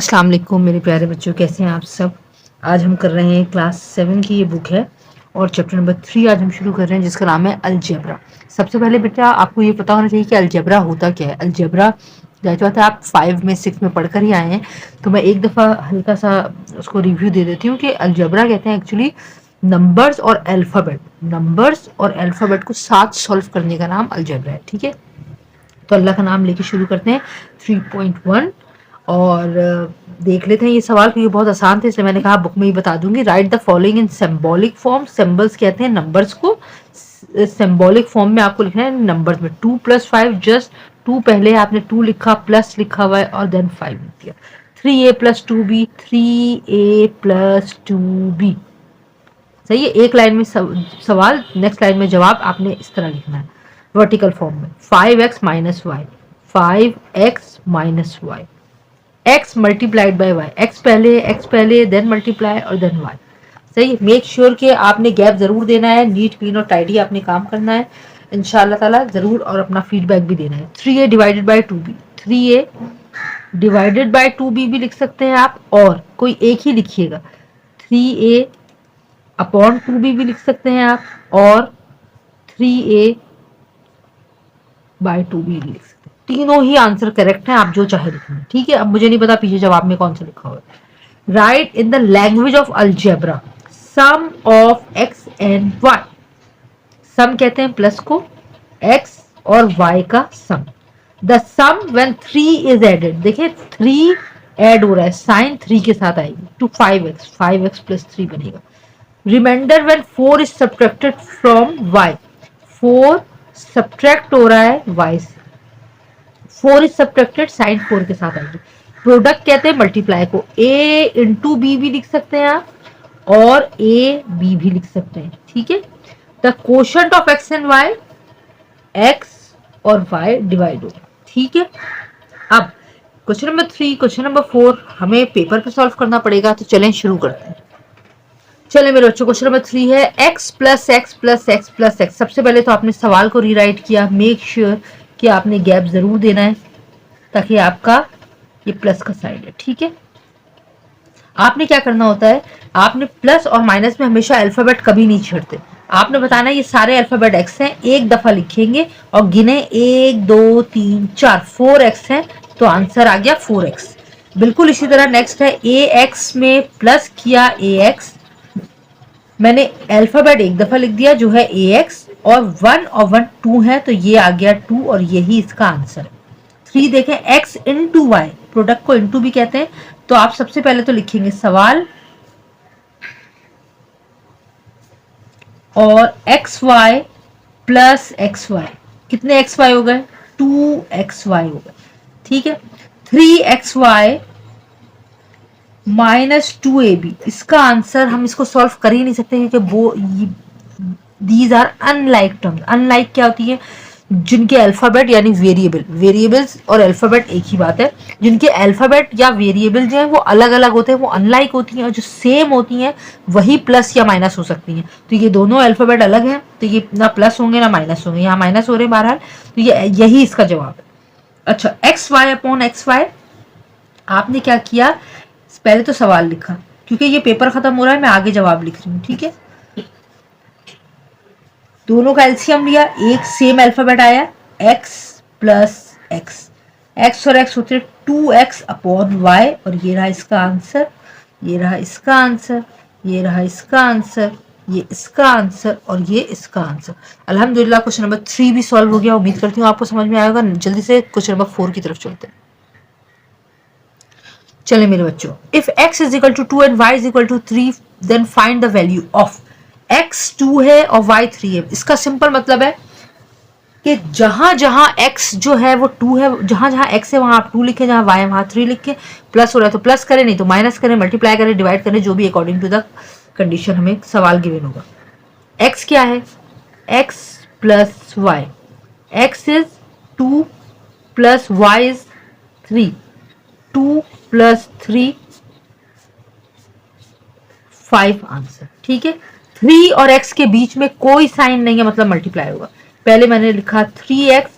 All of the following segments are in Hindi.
अस्सलाम वालेकुम मेरे प्यारे बच्चों, कैसे हैं आप सब। आज हम कर रहे हैं क्लास 7 की ये बुक है और चैप्टर नंबर 3 आज हम शुरू कर रहे हैं जिसका नाम है अलजेब्रा। सबसे पहले बेटा आपको ये पता होना चाहिए कि अलजेब्रा होता क्या है। अलजेब्रा जाहिर बात है आप 5 में 6 में पढ़कर ही आए हैं, तो मैं एक दफ़ा हल्का सा उसको रिव्यू दे देती हूँ कि अलजेब्रा कहते हैं एक्चुअली नंबर्स और अल्फ़ाबेट को साथ सॉल्व करने का नाम अलजेब्रा है। ठीक है, तो अल्लाह का नाम लेके शुरू करते हैं 3.1 और देख लेते हैं ये सवाल, क्योंकि बहुत आसान थे इसलिए मैंने कहा बुक में ही बता दूंगी। Right the following in symbolic form. Symbols कहते हैं नंबर्स को, सिंबॉलिक फॉर्म में आपको लिखना है नंबर्स में। 2 + 5 जस्ट 2, पहले आपने 2 लिखा, प्लस लिखा हुआ है और देन 5 लिख दिया। 3a + 2b, 3a + 2b। सही है, एक लाइन में सवाल, नेक्स्ट लाइन में जवाब आपने इस तरह लिखना है वर्टिकल फॉर्म में। 5x - y, 5x - y, x multiplied by y, x पहले देन मल्टीप्लाई और देन y। सही, मेक श्योर कि आपने गैप जरूर देना है, नीट क्लीन और टाइडी आपने काम करना है इंशाल्लाह ताला जरूर, और अपना फीडबैक भी देना है। 3a / 2b, 3a / 2b भी लिख सकते हैं आप, और कोई एक ही लिखिएगा। 3a अपॉन 2b भी लिख सकते हैं आप, और 3a / 2b भी लिख सकते हैं। तीनों ही आंसर करेक्ट हैं, आप जो चाहे लिखें। ठीक है, अब मुझे नहीं पता पीछे जवाब में कौन सा लिखा हुआ है। Write in the language of algebra sum of x and y। Sum कहते हैं प्लस को, x और y का sum. The sum when 3 is added, देखिए 3 ऐड हो रहा है, साइन 3 के साथ आएगी, टू 5x + 3 बनेगा। Remainder when 4 is subtracted from y, 4 subtract हो रहा है y से, 4 इज सब्ट्रैक्टेड, साइन 4 के साथ आएगी। प्रोडक्ट कहते हैं मल्टीप्लाई को, a × b भी लिख सकते हैं आप, और a b भी लिख सकते हैं। ठीक है, the quotient of x and y, x और y डिवाइड होगा। ठीक है, अब क्वेश्चन नंबर 3, क्वेश्चन नंबर 4 हमें पेपर पे सॉल्व करना पड़ेगा, तो चलें शुरू करते हैं। चले मेरे बच्चों, क्वेश्चन नंबर 3 है x + x + x + x। सबसे पहले तो आपने सवाल को रीराइट किया, मेक श्योर कि आपने गैप जरूर देना है ताकि आपका ये प्लस का साइड है। ठीक है, आपने क्या करना होता है, आपने प्लस और माइनस में हमेशा अल्फाबेट कभी नहीं छेड़ते। आपने बताना ये सारे अल्फाबेट x हैं, एक दफा लिखेंगे और गिने 1 2 3 4, 4x है, तो आंसर आ गया 4x। बिल्कुल इसी तरह नेक्स्ट है ax में प्लस किया ax, मैंने अल्फाबेट एक दफा लिख दिया जो है ax, और 1 और 1 2 है, तो ये आ गया 2 और यही इसका आंसर है। 3 देखें, x × y, प्रोडक्ट को इनटू भी कहते हैं, तो आप सबसे पहले तो लिखेंगे सवाल और xy + xy, कितने xy हो गए, 2xy हो गए। ठीक है, 3xy -2ab, इसका आंसर हम इसको सॉल्व कर ही नहीं सकते क्योंकि वो these are unlike terms. Unlike क्या होती है, जिनके अल्फाबेट यानी वेरिएबल्स और अल्फाबेट एक ही बात है। जिनके अल्फाबेट या वेरिएबल जो है वो अलग अलग होते हैं, वो अनलाइक होती हैं, और जो सेम होती हैं वही प्लस या माइनस हो सकती हैं। तो ये दोनों अल्फाबेट अलग हैं, तो ये ना प्लस होंगे ना माइनस होंगे, यहाँ माइनस हो रहे हैं बहरहाल, तो ये यही इसका जवाब है। अच्छा, xy/xy, आपने क्या किया, पहले तो सवाल लिखा, क्योंकि ये पेपर खत्म हो रहा है मैं आगे जवाब लिख रही हूँ। ठीक है, दोनों का एलसीएम लिया, एक सेम अल्फाबेट आया, x + x, x और x होते 2x/y, और ये रहा इसका आंसर, ये रहा इसका आंसर, ये रहा इसका आंसर, ये इसका आंसर और ये इसका आंसर। अल्हम्दुलिल्लाह क्वेश्चन नंबर 3 भी सॉल्व हो गया। उम्मीद करती हूँ आपको समझ में आएगा। जल्दी से क्वेश्चन नंबर 4 की तरफ चलते हैं। चले मेरे बच्चों, if x = 2 and y = 3 then find the value of x 2 है और y 3 है। इसका सिंपल मतलब है कि जहां जहां x जो है वो 2 है, जहां जहां x है वहां आप 2 लिखें, जहां y है वहां 3 लिखें। प्लस हो रहा है तो प्लस करें, नहीं तो माइनस करें, मल्टीप्लाई करें, डिवाइड करें, जो भी अकॉर्डिंग टू द कंडीशन हमें सवाल गिवन होगा। x क्या है, x + y, x is 2 + y is 3, 2 + 3 5 answer. ठीक है, 3 और x के बीच में कोई साइन नहीं है, मतलब मल्टीप्लाई होगा। पहले मैंने लिखा 3x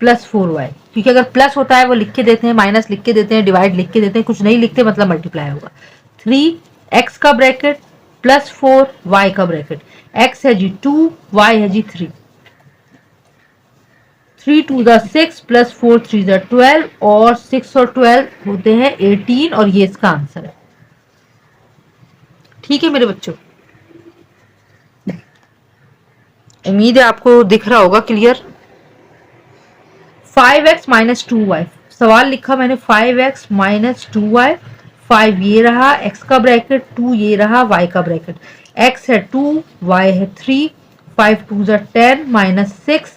+ 4y, क्योंकि अगर प्लस होता है वो लिख के देते हैं, माइनस लिख के देते हैं, डिवाइड लिख के देते हैं, कुछ नहीं लिखते मतलब मल्टीप्लाई होगा। 3x का ब्रैकेट प्लस 4y का ब्रैकेट, x है जी 2, y है जी 3, 3 2 द 6 प्लस 4 3 द 12 और 6 और 12 होते हैं 18 और ये इसका आंसर है। ठीक है मेरे बच्चों, उम्मीद है आपको दिख रहा होगा क्लियर। 5x माइनस 2y, सवाल लिखा मैंने 5x माइनस 2y, 5 ये रहा, x का ब्रैकेट 2 ये रहा, y का ब्रैकेट, x है 2, y है 3, 5 2 ज़ा 10 माइनस 6,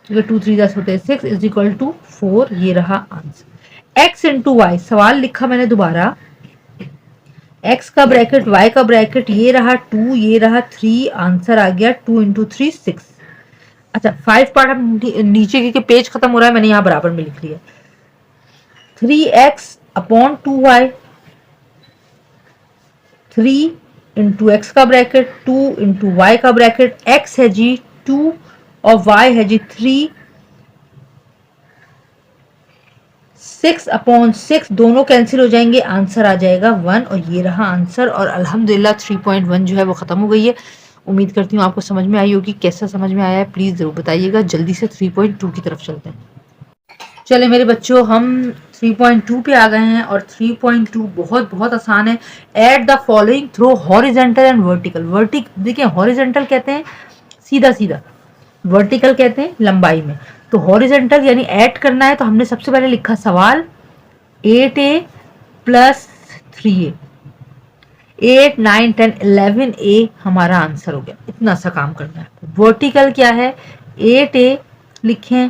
2 3 10 होते हैं 6 इज इक्वल टू 4, ये रहा आंसर। x इंटू वाई, सवाल लिखा मैंने दोबारा, x का ब्रैकेट y का ब्रैकेट ये रहा 2 ये रहा 3, आंसर आ गया 2 इंटू 3 6। अच्छा 5 पार्ट हम नीचे क्योंकि पेज खत्म हो रहा है मैंने यहाँ बराबर में लिख लिया, 3x upon 2y, 3 into x का ब्रैकेट 2 इंटू वाई का ब्रैकेट, x है जी 2 और y है जी 3, 6 अपॉन 6 दोनों कैंसिल हो जाएंगे, आंसर आ जाएगा 1 और ये रहा आंसर। और अल्हम्दुलिल्लाह 3.1 जो है वो ख़त्म हो गई है। उम्मीद करती हूँ आपको समझ में आई होगी। कैसा समझ में आया है प्लीज़ ज़रूर बताइएगा। जल्दी से 3.2 की तरफ चलते हैं। चले मेरे बच्चों, हम 3.2 पे आ गए हैं और 3.2 बहुत बहुत आसान है। Add the following through horizontal and vertical. देखिए हॉरिजेंटल कहते हैं सीधा सीधा, वर्टिकल कहते हैं लंबाई में। तो हॉरिजेंटल यानी ऐड करना है, तो हमने सबसे पहले लिखा सवाल 8a प्लस 3a, 8 9 10 11a हमारा आंसर हो गया। इतना सा काम करना है। वर्टिकल क्या है, 8a लिखें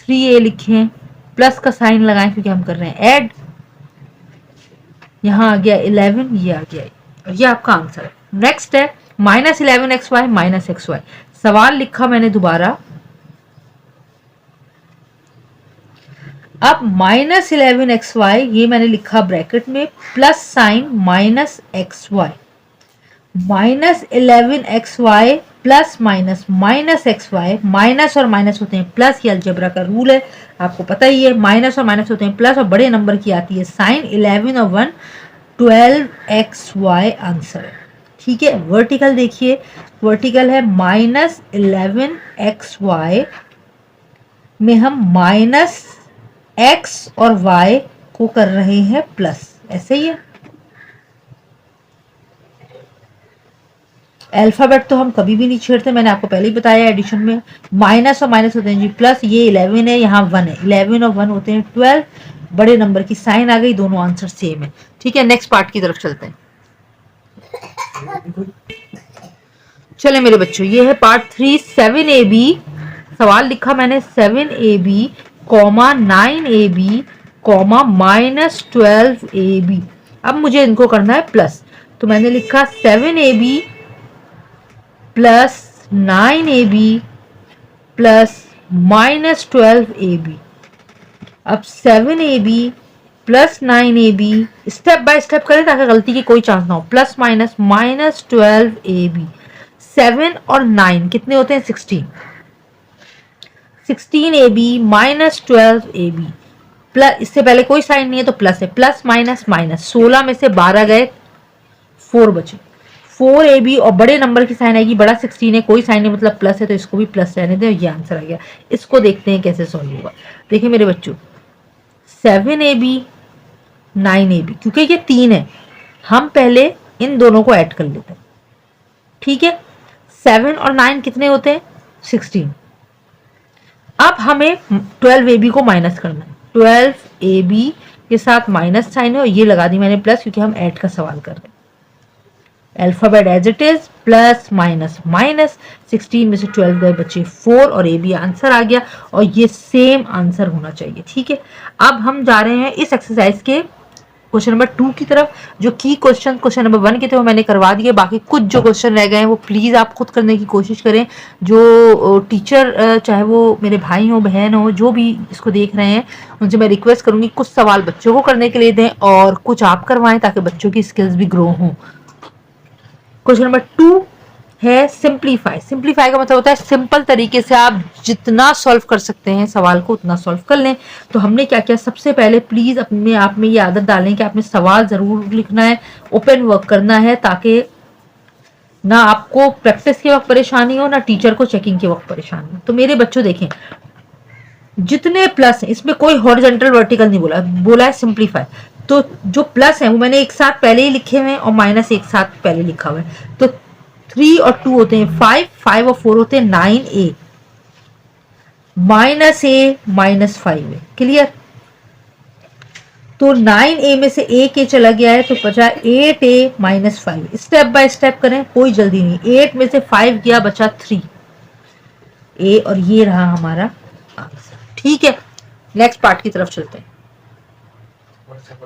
3a लिखें, प्लस का साइन लगाएं क्योंकि हम कर रहे हैं ऐड। यहाँ आ गया 11, ये आ गया और ये आपका आंसर है। नेक्स्ट है माइनस 11xy माइनस xy, सवाल लिखा मैंने दोबारा, अब माइनस 11xy ये मैंने लिखा ब्रैकेट में, plus sign minus xy, minus 11xy plus minus minus xy, minus और माइनस होते हैं प्लस, ये अलजेब्रा का रूल है आपको पता ही है। माइनस और माइनस होते हैं प्लस और बड़े नंबर की आती है साइन, 11 और 1 12xy आंसर है। ठीक है, वर्टिकल देखिए, वर्टिकल है माइनस 11xy में हम माइनस x और y को कर रहे हैं प्लस, ऐसे ही है। अल्फाबेट तो हम कभी भी नहीं छेड़ते, मैंने आपको पहले ही बताया एडिशन में। माइनस और माइनस होते हैं जी प्लस, ये 11 है यहाँ 1 है, 11 और 1 होते हैं 12, बड़े नंबर की साइन आ गई, दोनों आंसर सेम है। ठीक है, नेक्स्ट पार्ट की तरफ चलते हैं। चले मेरे बच्चों, ये है पार्ट 3 7ab, सवाल लिखा मैंने 7ab comma 9ab comma minus 12ab। अब मुझे इनको करना है प्लस, तो मैंने लिखा 7ab plus 9ab plus minus 12ab। अब 7ab plus 9ab step by step करें ताकि गलती की कोई चांस ना हो। प्लस माइनस माइनस 12ab, 7 और 9 कितने होते हैं 16, 16ab माइनस 12ab प्लस, इससे पहले कोई साइन नहीं है तो प्लस है, प्लस माइनस माइनस, 16 में से 12 गए 4 बचे, 4ab और बड़े नंबर की साइन आएगी, बड़ा 16 है कोई साइन नहीं मतलब प्लस है तो इसको भी प्लस रहने दें, ये आंसर आ गया। इसको देखते हैं कैसे सॉल्व होगा। देखिए मेरे बच्चों 7ab 9ab, क्योंकि ये 3 है हम पहले इन दोनों को ऐड कर लेते हैं। ठीक है, 7 और 9 कितने होते हैं 16। अब हमें 12ab को माइनस करना है, 12ab के साथ माइनस साइन है और ये लगा दी मैंने प्लस क्योंकि हम ऐड का सवाल कर रहे हैं। Alphabet as it is, plus minus minus, 16 में से 12 गए बचे 4 और ए बी आंसर आ गया और ये सेम आंसर होना चाहिए। ठीक है, अब हम जा रहे हैं इस एक्सरसाइज के क्वेश्चन नंबर 2 की तरफ। जो की क्वेश्चन नंबर 1 के थे वो मैंने करवा दिए, बाकी कुछ जो क्वेश्चन रह गए हैं वो प्लीज़ आप खुद करने की कोशिश करें। जो टीचर चाहे वो मेरे भाई हो बहन हो जो भी इसको देख रहे हैं उनसे मैं रिक्वेस्ट करूंगी कुछ सवाल बच्चों को करने के लिए दें और कुछ आप करवाएं ताकि बच्चों की स्किल्स भी ग्रो हों। क्वेश्चन नंबर 2, है सिंप्लीफाई। सिंप्लीफाई का मतलब होता है सिंपल तरीके से आप जितना सॉल्व कर सकते हैं सवाल को उतना सॉल्व कर लें। तो हमने क्या किया, सबसे पहले प्लीज अपने आप में ये आदत डालें कि आपने सवाल जरूर लिखना है, ओपन वर्क करना है, ताकि ना आपको प्रैक्टिस के वक्त परेशानी हो ना टीचर को चेकिंग के वक्त परेशानी हो। तो मेरे बच्चों देखें, जितने प्लस है इसमें कोई हॉरिजॉन्टल वर्टिकल नहीं बोला, बोला है सिंप्लीफाई। तो जो प्लस है वो मैंने एक साथ पहले ही लिखे हुए हैं और माइनस एक साथ पहले लिखा हुआ है। तो 3 और 2 होते हैं 5, 5 और 4 होते हैं 9a, माइनस ए माइनस 5 है। क्लियर? तो 9a में से a के चला गया है तो बचा 8a minus 5। Step by step करें, कोई जल्दी नहीं। 8 में से 5 गया, बचा 3a, और ये रहा हमारा आंसर। ठीक है, नेक्स्ट पार्ट की तरफ चलते हैं।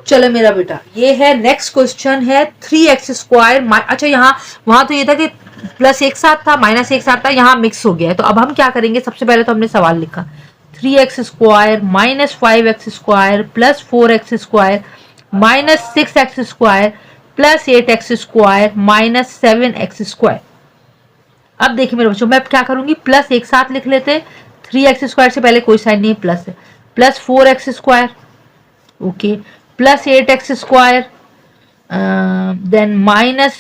चलो मेरा बेटा, ये है नेक्स्ट क्वेश्चन है 3x स्क्वायर। अच्छा यहाँ वहां तो ये था कि प्लस एक साथ था माइनस एक साथ था, यहाँ मिक्स हो गया है। तो अब हम क्या करेंगे, सबसे पहले तो हमने सवाल लिखा 3x square minus 5x square plus 4x square minus 6x square plus 8x square minus 7x square. अब देखिए मेरे बच्चों, मैं क्या करूंगी, प्लस एक साथ लिख लेते। 3x स्क्वायर से पहले कोई साइन नहीं है, प्लस है, plus 4x square, okay, plus 8x square, then minus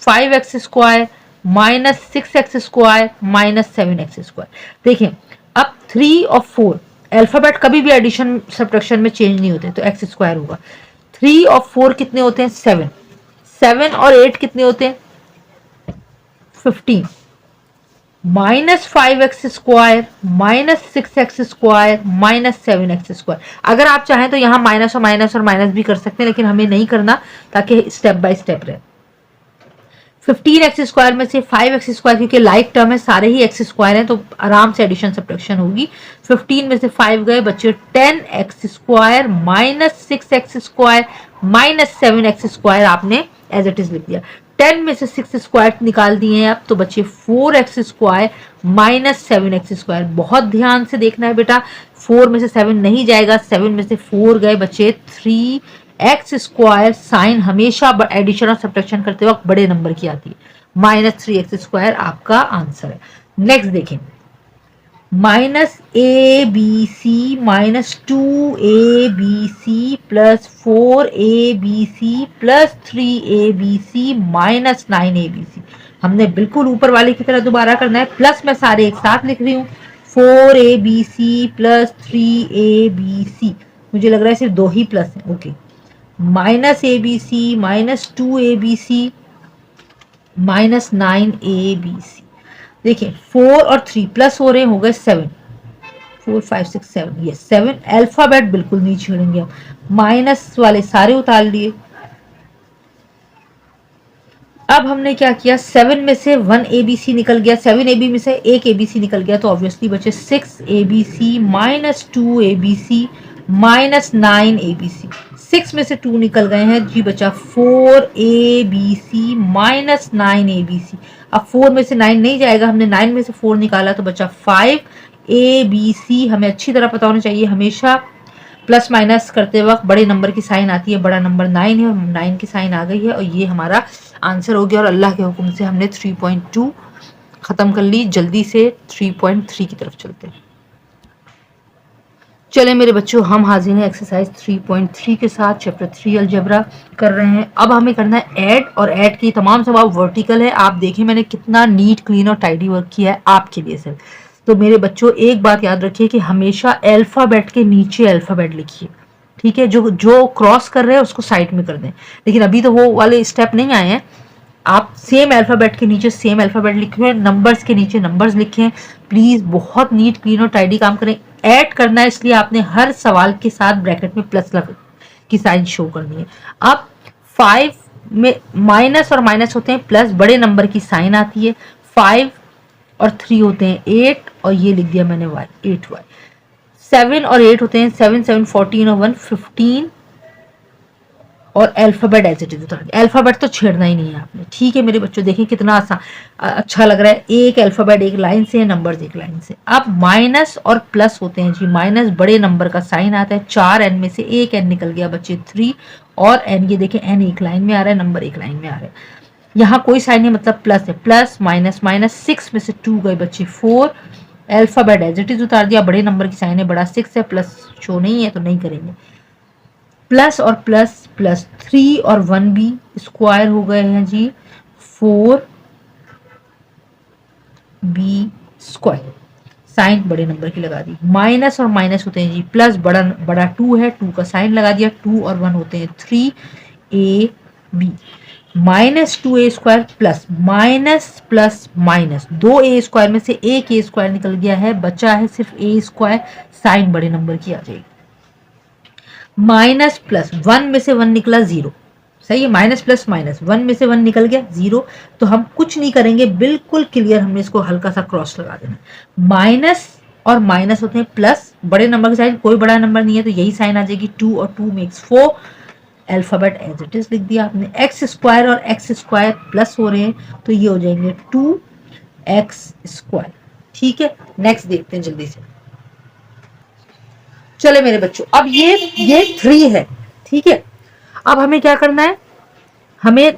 5x square minus 6x square minus 7x square. देखिए अब 3 और 4 अल्फाबेट कभी भी एडिशन सब्ट्रैक्शन में चेंज नहीं होते, तो x स्क्वायर होगा। 3 और 4 कितने होते हैं, 7, 7 और 8 कितने होते हैं, 15, minus 5x square minus 6x square minus 7x square. अगर आप चाहें तो यहाँ माइनस और माइनस भी कर सकते हैं, लेकिन हमें नहीं करना, ताकि स्टेप बाय स्टेप रहे। 15x स्क्वायर में से 5x स्क्वायर, क्योंकि लाइक टर्म है, सारे ही x स्क्वायर हैं, तो आराम से एडिशन सब्ट्रैक्शन होगी। 15 में से 5 गए, बच्चे 10x square minus 6x square minus 7x square आपने एज इट इज लिख दिया। 10 में से 6 स्क्वायर निकाल दिए हैं अब, तो बच्चे 4x square minus 7x square. बहुत ध्यान से देखना है बेटा, 4 में से 7 नहीं जाएगा, 7 में से 4 गए, बच्चे 3x स्क्वायर। साइन हमेशा एडिशन और सब्ट्रैक्शन करते वक्त बड़े नंबर की आती है, माइनस 3x स्क्वायर आपका आंसर है। नेक्स्ट देखें, minus A B C minus 2abc plus 4abc plus 3abc minus 9abc। हमने बिल्कुल ऊपर वाले की तरह दोबारा करना है, प्लस मैं सारे एक साथ लिख रही हूँ, 4abc प्लस 3abc। मुझे लग रहा है सिर्फ 2 ही प्लस है, okay, minus abc minus 2abc minus 9abc। देखिए 4 और 3 प्लस हो रहे हैं, हो गए 7, 4 5 6 7, ये 7। अल्फाबेट बिल्कुल नहीं छेड़ेंगे हम, माइनस वाले सारे उतार लिए। अब हमने क्या किया, 7 में से 1 ABC निकल गया, 7AB में से 1 ABC निकल गया, तो ऑब्वियसली बचे 6ABC minus 2ABC minus 9ABC। 6 में से 2 निकल गए हैं जी, बचा 4ABC माइनस 9ABC। अब 4 में से 9 नहीं जाएगा, हमने 9 में से 4 निकाला, तो बचा 5ABC। हमें अच्छी तरह पता होना चाहिए, हमेशा प्लस माइनस करते वक्त बड़े नंबर की साइन आती है, बड़ा नंबर 9 है और 9 की साइन आ गई है, और ये हमारा आंसर हो गया। और अल्लाह के हुक्म से हमने 3.2 खत्म कर ली। जल्दी से 3.3 की तरफ चलते हैं। चले मेरे बच्चों, हम हाजिर हैं एक्सरसाइज 3.3 के साथ, चैप्टर 3 अलजेब्रा कर रहे हैं। अब हमें करना है ऐड, और ऐड की तमाम सवाब वर्टिकल है। आप देखिए मैंने कितना नीट क्लीन और टाइडी वर्क किया है आपके लिए सर। तो मेरे बच्चों एक बात याद रखिए कि हमेशा अल्फाबेट के नीचे अल्फाबेट लिखिए, ठीक है। जो क्रॉस कर रहे हैं उसको साइड में कर दें, लेकिन अभी तो वो वाले स्टेप नहीं आए हैं। आप सेम अल्फाबेट के नीचे सेम अल्फाबेट लिखें, नंबर्स के नीचे नंबर्स लिखें। प्लीज बहुत नीट क्लीन और टाइडी काम करें। ऐड करना है, इसलिए आपने हर सवाल के साथ ब्रैकेट में प्लस की साइन शो करनी है। अब 5 में माइनस और माइनस होते हैं, प्लस बड़े नंबर की साइन आती है। 5 और 3 होते हैं 8, और ये लिख दिया मैंने y, 8y। 7 और 8 होते हैं 7 7 14 और 1 15, और अल्फाबेट एज इट इज उतार दिया। अल्फाबेट तो छेड़ना ही नहीं है आपने, ठीक है मेरे बच्चों। देखिए कितना आसान अच्छा लग रहा है, एक अल्फाबेट एक लाइन से, नंबर्स एक लाइन से। अब माइनस और प्लस होते हैं जी, माइनस बड़े नंबर का साइन आता है। 4 n में से एक n निकल गया, बच्चे 3 और n, ये देखें n एक लाइन में आ रहा है, नंबर एक लाइन में आ रहा है। यहाँ कोई साइन नहीं, मतलब प्लस है, प्लस माइनस माइनस, 6 में से 2 गए बच्चे 4, अल्फाबेट एज इट इज उतार दिया, बड़े नंबर की साइन है, बड़ा 6 है, प्लस शो नहीं है तो नहीं करेंगे। प्लस और प्लस प्लस 3 और 1 भी स्क्वायर हो गए हैं जी 4 बी स्क्वायर, साइन बड़े नंबर की लगा दी। माइनस और माइनस होते हैं जी प्लस, बड़ा बड़ा 2 है, 2 का साइन लगा दिया, 2 और 1 होते हैं 3 A B, minus 2 A square plus minus plus minus, 2 A square में से एक ए स्क्वायर निकल गया है, बचा है सिर्फ ए स्क्वायर, साइन बड़े नंबर की आ जाएगी। माइनस प्लस 1 में से 1 निकला 0, सही है, माइनस प्लस माइनस 1 में से 1 निकल गया 0, तो हम कुछ नहीं करेंगे, बिल्कुल क्लियर, हमने इसको हल्का सा क्रॉस लगा देना। माइनस और माइनस होते हैं प्लस, बड़े नंबर की साइन, कोई बड़ा नंबर नहीं है तो यही साइन आ जाएगी, 2 और 2 makes 4, alphabet as it is लिख दिया आपने। एक्स स्क्वायर और एक्स स्क्वायर प्लस हो रहे हैं तो ये हो जाएंगे 2x स्क्वायर, ठीक है। नेक्स्ट देखते हैं जल्दी से, चले मेरे बच्चों, अब ये 3 है, ठीक है। अब हमें क्या करना है, हमें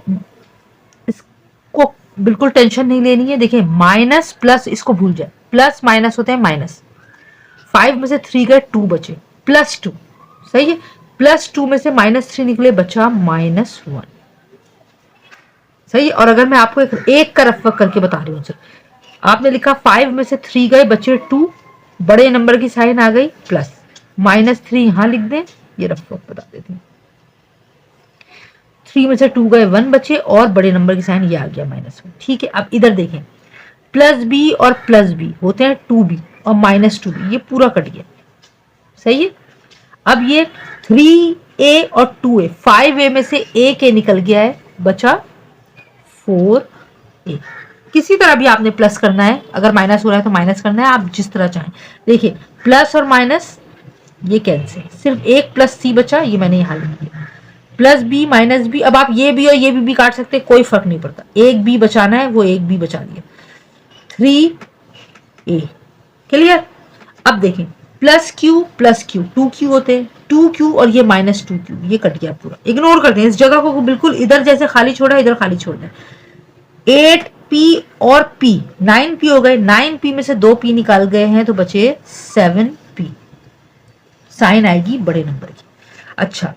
इसको बिल्कुल टेंशन नहीं लेनी है। देखिए माइनस प्लस इसको भूल जाए, प्लस माइनस होते हैं माइनस, 5 में से 3 गए 2 बचे, प्लस 2, सही है, प्लस 2 में से माइनस 3 निकले, बचा माइनस 1, सही है। और अगर मैं आपको एक का रफ वर्क करके बता रही हूँ सर, आपने लिखा 5 में से 3 गए बचे 2, बड़े नंबर की साइन आ गई प्लस, माइनस 3 यहां लिख दें, ये रफ वर्क बता देती हूँ। 3 में से 2 गए 1 बचे और बड़े नंबर की साइन ये आ गया -1, ठीक है। अब इधर देखें, प्लस बी और प्लस बी होते हैं 2b और माइनस 2b, ये पूरा कट गया, सही है। अब ये 3a और 2a, 5a में से एक a निकल गया है, बचा 4a। किसी तरह भी आपने प्लस करना है, अगर माइनस हो रहा है तो माइनस करना है, आप जिस तरह चाहें। देखिए प्लस और माइनस ये कैंसिल, सिर्फ एक प्लस सी बचा, ये मैंने यहाँ लिख दिया, प्लस बी माइनस बी। अब आप ये भी और ये भी काट सकते हैं, कोई फर्क नहीं पड़ता, एक बी बचाना है, वो एक बी बचा दिया, 3a, क्लियर। अब देखें प्लस क्यू 2q होते हैं, 2q और ये माइनस 2q, ये कट गया पूरा, इग्नोर करते हैं इस जगह को, बिल्कुल इधर जैसे खाली छोड़ा इधर खाली छोड़ दें। 8p और p 9p हो गए, 9p में से 2p निकाल गए हैं तो बचे 7p, साइन आएगी बड़े नंबर की। अच्छा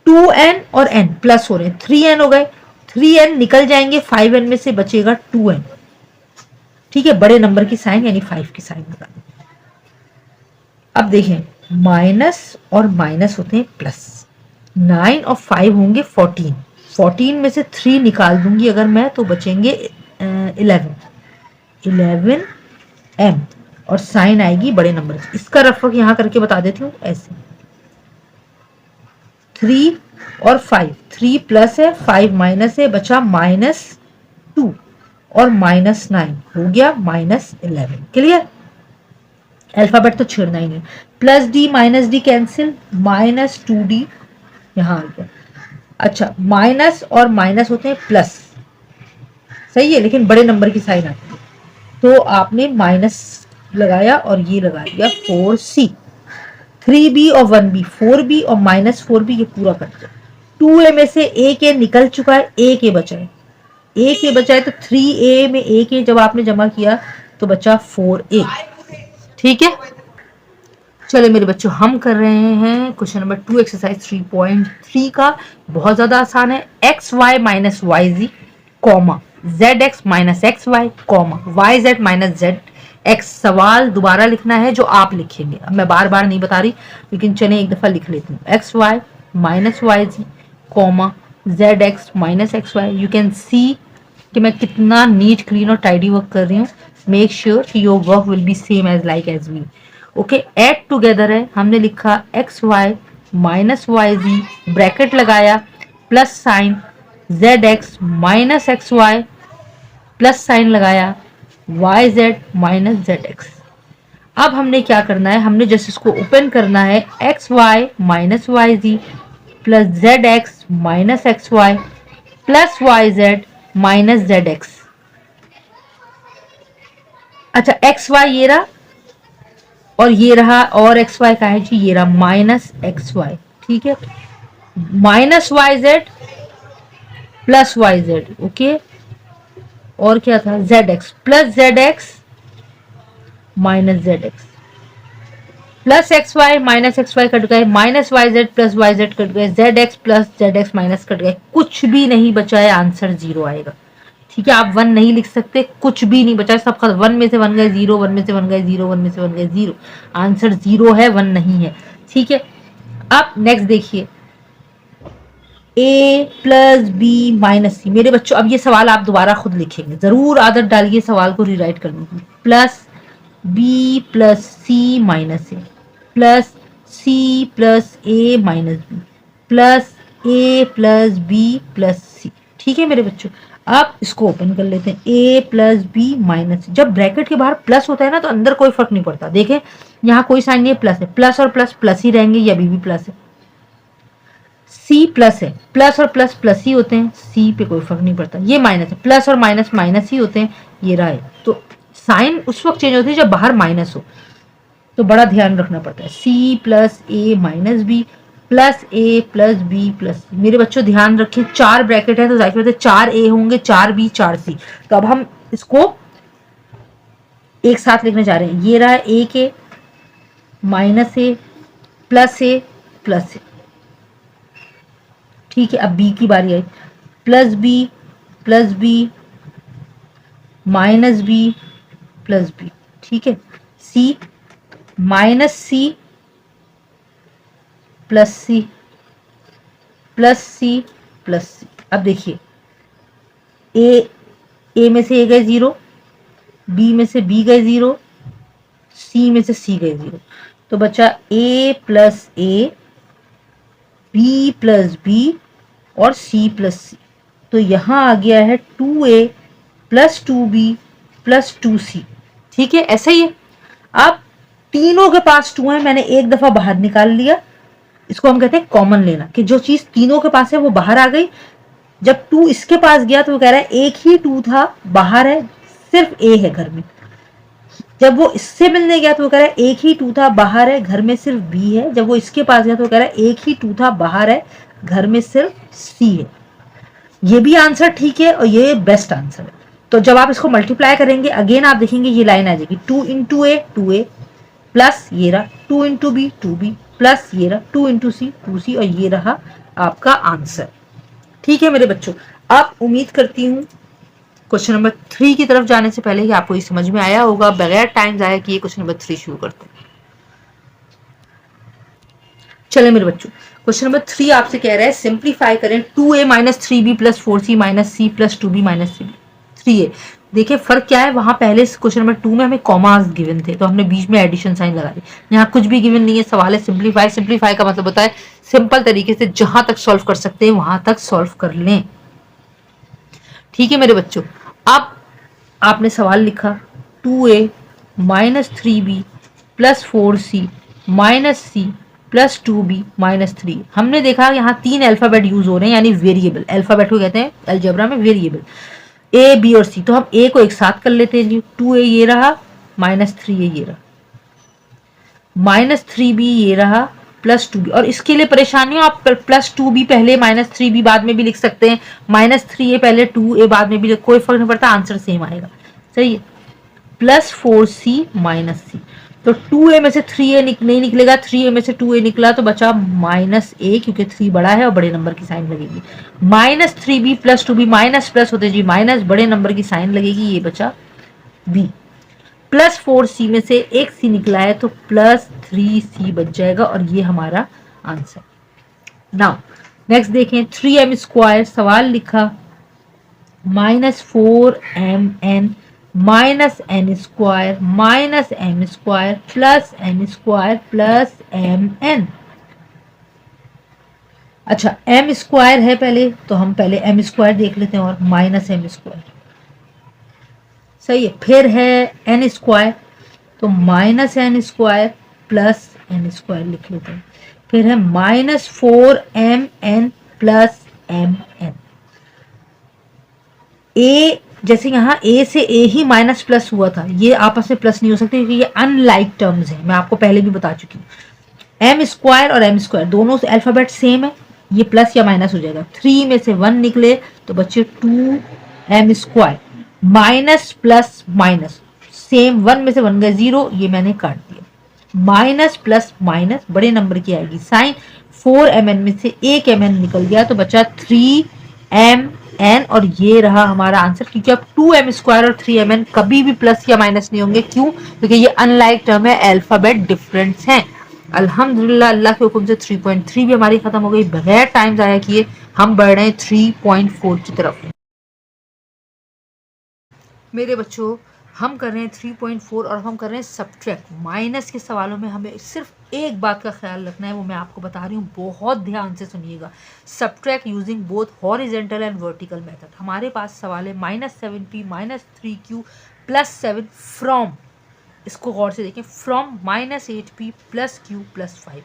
2n और n प्लस हो रहे हैं, 3n हो गए, 3n निकल जाएंगे, 5n में से बचेगा 2n, ठीक है, बड़े नंबर की साइन यानी 5 की साइन लगा दें। अब देखें माइनस और माइनस होते हैं प्लस, 9 और 5 होंगे 14, 14 में से 3 निकाल दूंगी अगर मैं तो बचेंगे 11m और साइन आएगी बड़े नंबर की। इसका रफक यहां करके बता देती हूँ ऐसे, 3 और 5, 3 प्लस है 5 माइनस है, बचा -2 और -9 हो गया -11, क्लियर। अल्फाबेट तो छेड़ना ही नहीं, plus D minus D cancel, -2d यहां आ गया। अच्छा माइनस और माइनस होते हैं प्लस, सही है, लेकिन बड़े नंबर की साइन आती है तो आपने माइनस लगाया और ये लगा दिया 4c, 3b और 1b, 4b और -4b, ये पूरा कर दिया। 2a में से एक a निकल चुका है, एक a बचा है, एक a बचा है तो 3a में एक a जब आपने जमा किया तो बचा 4a, ठीक है। चले मेरे बच्चों, हम कर रहे हैं क्वेश्चन नंबर 2 एक्सरसाइज 3.3 का, बहुत ज्यादा आसान है। X y minus y z comma z x minus x y comma y z minus z x. सवाल दोबारा लिखना है जो आप लिखेंगे, अब मैं बार बार नहीं बता रही, लेकिन चले एक दफा लिख लेती हूँ। X y minus y z comma z x minus x y. You can see कि मैं कितना नीट क्लीन और टाइडी वर्क कर रही हूँ। मेक श्योर कि your work will be same as like as we, okay. Add together है, हमने लिखा x y minus y z, bracket लगाया, plus sign z x minus x y, plus sign लगाया y z minus z x. अब हमने क्या करना है, हमने जस्ट इसको ओपन करना है, x y minus y z plus z x minus x y plus y z minus z x. अच्छा एक्स वाई ये रहा और ये रहा, और एक्स वाई का है जी, ये रहा माइनस एक्स वाई, ठीक है, minus y z plus y z, okay. और क्या था, z x plus z x minus z x, plus x y minus x y cut गए, minus y z plus y z cut गए, z x plus z x minus cut गए, कुछ भी नहीं बचा है, आंसर 0 आएगा। ठीक है, आप 1 नहीं लिख सकते, कुछ भी नहीं बचा, सब 1 में से 1 गए 0, 1 में से 1 गए 0, 1 में से 1 गए 0, आंसर 0 है, 1 नहीं है। ठीक है, अब नेक्स्ट देखिए, a प्लस बी माइनस सी। मेरे बच्चों अब ये सवाल आप दोबारा खुद लिखेंगे, जरूर आदत डालिए सवाल को रीराइट करने की। Plus B plus C minus a plus c plus A minus b plus a plus B plus सी। ठीक है मेरे बच्चों, अब इसको ओपन कर लेते हैं, a प्लस बी माइनस सी। जब ब्रैकेट के बाहर प्लस होता है ना तो अंदर कोई फर्क नहीं पड़ता। देखें यहाँ कोई साइन नहीं है, प्लस है, प्लस और प्लस प्लस ही रहेंगे, ये अभी भी प्लस है। सी प्लस है, प्लस और प्लस प्लस ही होते हैं, सी पे कोई फर्क नहीं पड़ता। ये माइनस है, प्लस और माइनस माइनस ही होते हैं, ये रहा है। तो साइन उस वक्त चेंज होती है जब बाहर माइनस हो, तो बड़ा ध्यान रखना पड़ता है। C plus A minus b plus a plus B plus सी। मेरे बच्चों ध्यान रखें, 4 ब्रैकेट है तो जाहिर बात है 4 ए होंगे, 4 बी 4 सी। तो अब हम इसको एक साथ लिखने जा रहे हैं। ये रहा ए के minus a plus a plus a. ठीक है, अब बी की बारी आई, plus b minus b plus b. ठीक है, c minus c plus c plus c plus c. अब देखिए ए में से ए गए 0, बी में से बी गए 0, सी में से सी गए 0, तो बचा ए plus a, B plus B और सी प्लस सी। तो यहां आ गया है 2a plus 2b plus 2c। ठीक है, ऐसा ही है। अब तीनों के पास 2 है, मैंने एक दफा बाहर निकाल लिया, इसको हम कहते हैं कॉमन लेना, कि जो चीज तीनों के पास है वो बाहर आ गई। जब 2 इसके पास गया तो वो कह रहा है एक ही 2 था, बाहर है, सिर्फ a है घर में। जब वो इससे मिलने गया तो वो कह रहा है एक ही 2 था, बाहर है, घर में सिर्फ b है। जब वो इसके पास गया तो वो कह रहा है एक ही 2 था, बाहर है, घर में सिर्फ c है। ये भी आंसर ठीक है और ये बेस्ट आंसर है। तो जब आप इसको मल्टीप्लाई करेंगे अगेन आप देखेंगे ये लाइन आ जाएगी, 2 इंटू ए 2a प्लस ये रहा 2 इंटू बी 2b प्लस ये रहा 2 इंटू सी 2c, और ये रहा आपका आंसर। ठीक है मेरे बच्चों, आप उम्मीद करती हूँ क्वेश्चन नंबर 3 की तरफ जाने से पहले ही आपको ये समझ में आया होगा। बगैर टाइम जाया कि ये क्वेश्चन नंबर 3 शुरू करते हैं। चले मेरे बच्चों, क्वेश्चन नंबर 3 आपसे कह रहा है सिंप्लीफाई करें 2a minus 3b plus 4c minus c plus 2b minus 3a। देखिए फर्क क्या है, वहां पहले क्वेश्चन नंबर 2 में हमें कॉमास गिवन थे तो हमने बीच में एडिशन साइन लगा दी। यहाँ कुछ भी गिवन नहीं है, सवाल है सिंप्लीफाई। सिंप्लीफाई का मतलब होता है सिंपल तरीके से जहां तक सॉल्व कर सकते हैं वहां तक सॉल्व कर लें। ठीक है मेरे बच्चों, अब आपने सवाल लिखा 2a minus 3b plus 4c minus c plus 2b minus 3। हमने देखा यहाँ 3 अल्फाबेट यूज हो रहे हैं, यानी वेरिएबल। अल्फाबेट को कहते हैं अलजेब्रा में वेरिएबल, a b और c। तो हम a को एक साथ कर लेते हैं जी, 2a ये रहा माइनस 3a ये रहा माइनस 3b ये रहा प्लस 2b। और इसके लिए परेशानी हो, आप प्लस 2b पहले माइनस 3b बाद में भी लिख सकते हैं, माइनस 3a पहले 2a बाद में भी, कोई फर्क नहीं पड़ता, आंसर सेम आएगा। सही है, प्लस 4c माइनस c। तो 2a में से 3a नहीं निकलेगा, 3a में से 2a निकला तो बचा माइनस a, क्योंकि 3 बड़ा है और बड़े नंबर की साइन लगेगी। Minus 3b plus 2b, minus plus होते जी माइनस, बड़े नंबर की साइन लगेगी, ये बचा b। प्लस 4c में से एक c निकला है तो प्लस 3c बच जाएगा, और ये हमारा आंसर। नाउ नेक्स्ट देखें, 3m स्क्वायर। सवाल लिखा minus 4mn minus n square minus m square plus N square plus M n. अच्छा, एम स्क्वायर है पहले, तो हम पहले एम स्क्वायर देख लेते हैं, और माइनस एम स्क्वायर। सही है, फिर है एन स्क्वायर, तो minus n square plus N square लिख लेते हैं। फिर है minus 4mn plus M n. A जैसे यहाँ a से a ही माइनस प्लस हुआ था, ये आपस में प्लस नहीं हो सकते क्योंकि ये अनलाइक टर्म्स है, मैं आपको पहले भी बता चुकी हूँ। एम स्क्वायर और एम स्क्वायर दोनों से अल्फाबेट सेम है, ये प्लस या माइनस हो जाएगा। 3 में से 1 निकले तो बच्चे 2m square minus plus minus, same 1 में से 1 गए 0, ये मैंने काट दिया। माइनस प्लस माइनस बड़े नंबर की आएगी साइन, 4mn में से 1mn निकल गया तो बचा 3mn, और ये रहा हमारा आंसर। क्योंकि अब 2m² और 3mn कभी भी प्लस या माइनस नहीं होंगे। क्यों? क्योंकि ये अनलाइक टर्म है, अल्फाबेट डिफरेंस है। अल्हम्दुलिल्लाह, अल्लाह के हुक्म से 3.3 भी हमारी खत्म हो गई बगैर टाइम जाया किए। हम बढ़ रहे हैं 3.4 की तरफ। मेरे बच्चों, हम कर रहे हैं 3.4 और हम कर रहे हैं सब्ट्रैक्ट। माइनस के सवालों में हमें सिर्फ एक बात का ख्याल रखना है, वो मैं आपको बता रही हूँ, बहुत ध्यान से सुनिएगा। Subtract using both horizontal and vertical method. हमारे पास सवाल है -7p -3q +7 फ्रॉम, इसको गौर से देखें, फ्रॉम -8p +q +5।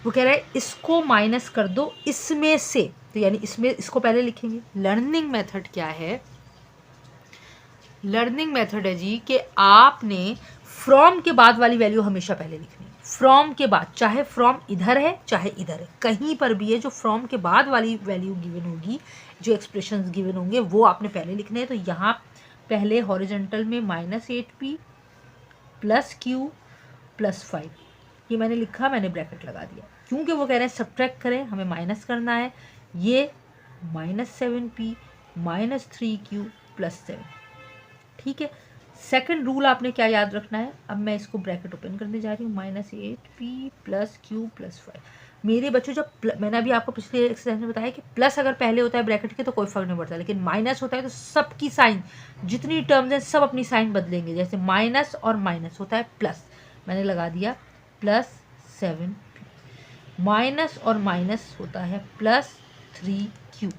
वो कह रहा है इसको माइनस कर दो इसमें से, तो यानी इसमें, इसको पहले लिखेंगे। लर्निंग मेथड क्या है? लर्निंग मेथड है जी कि आपने फ्रॉम के बाद वाली वैल्यू हमेशा पहले लिखनी है। फ्रॉम के बाद, चाहे फ्रॉम इधर है चाहे इधर है, कहीं पर भी है, जो फ्रॉम के बाद वाली वैल्यू गिवन होगी, जो एक्सप्रेशंस गिवन होंगे, वो आपने पहले लिखने हैं। तो यहाँ पहले हॉरिजॉन्टल में -8p +q +5, ये मैंने लिखा, मैंने ब्रैकेट लगा दिया, क्योंकि वो कह रहे हैं सब्ट्रैक्ट करें, हमें माइनस करना है। ये -7p -3q +7, ठीक है। सेकंड रूल आपने क्या याद रखना है? अब मैं इसको ब्रैकेट ओपन करने जा रही हूँ, -8p +q +5। मेरे बच्चों, जब मैंने अभी आपको पिछले एक्सरसाइज में बताया कि प्लस अगर पहले होता है ब्रैकेट के तो कोई फर्क नहीं पड़ता, लेकिन माइनस होता है तो सबकी साइन, जितनी टर्म्स हैं सब अपनी साइन बदलेंगे। जैसे माइनस और माइनस होता है प्लस, मैंने लगा दिया +7p। माइनस और माइनस होता है +3q,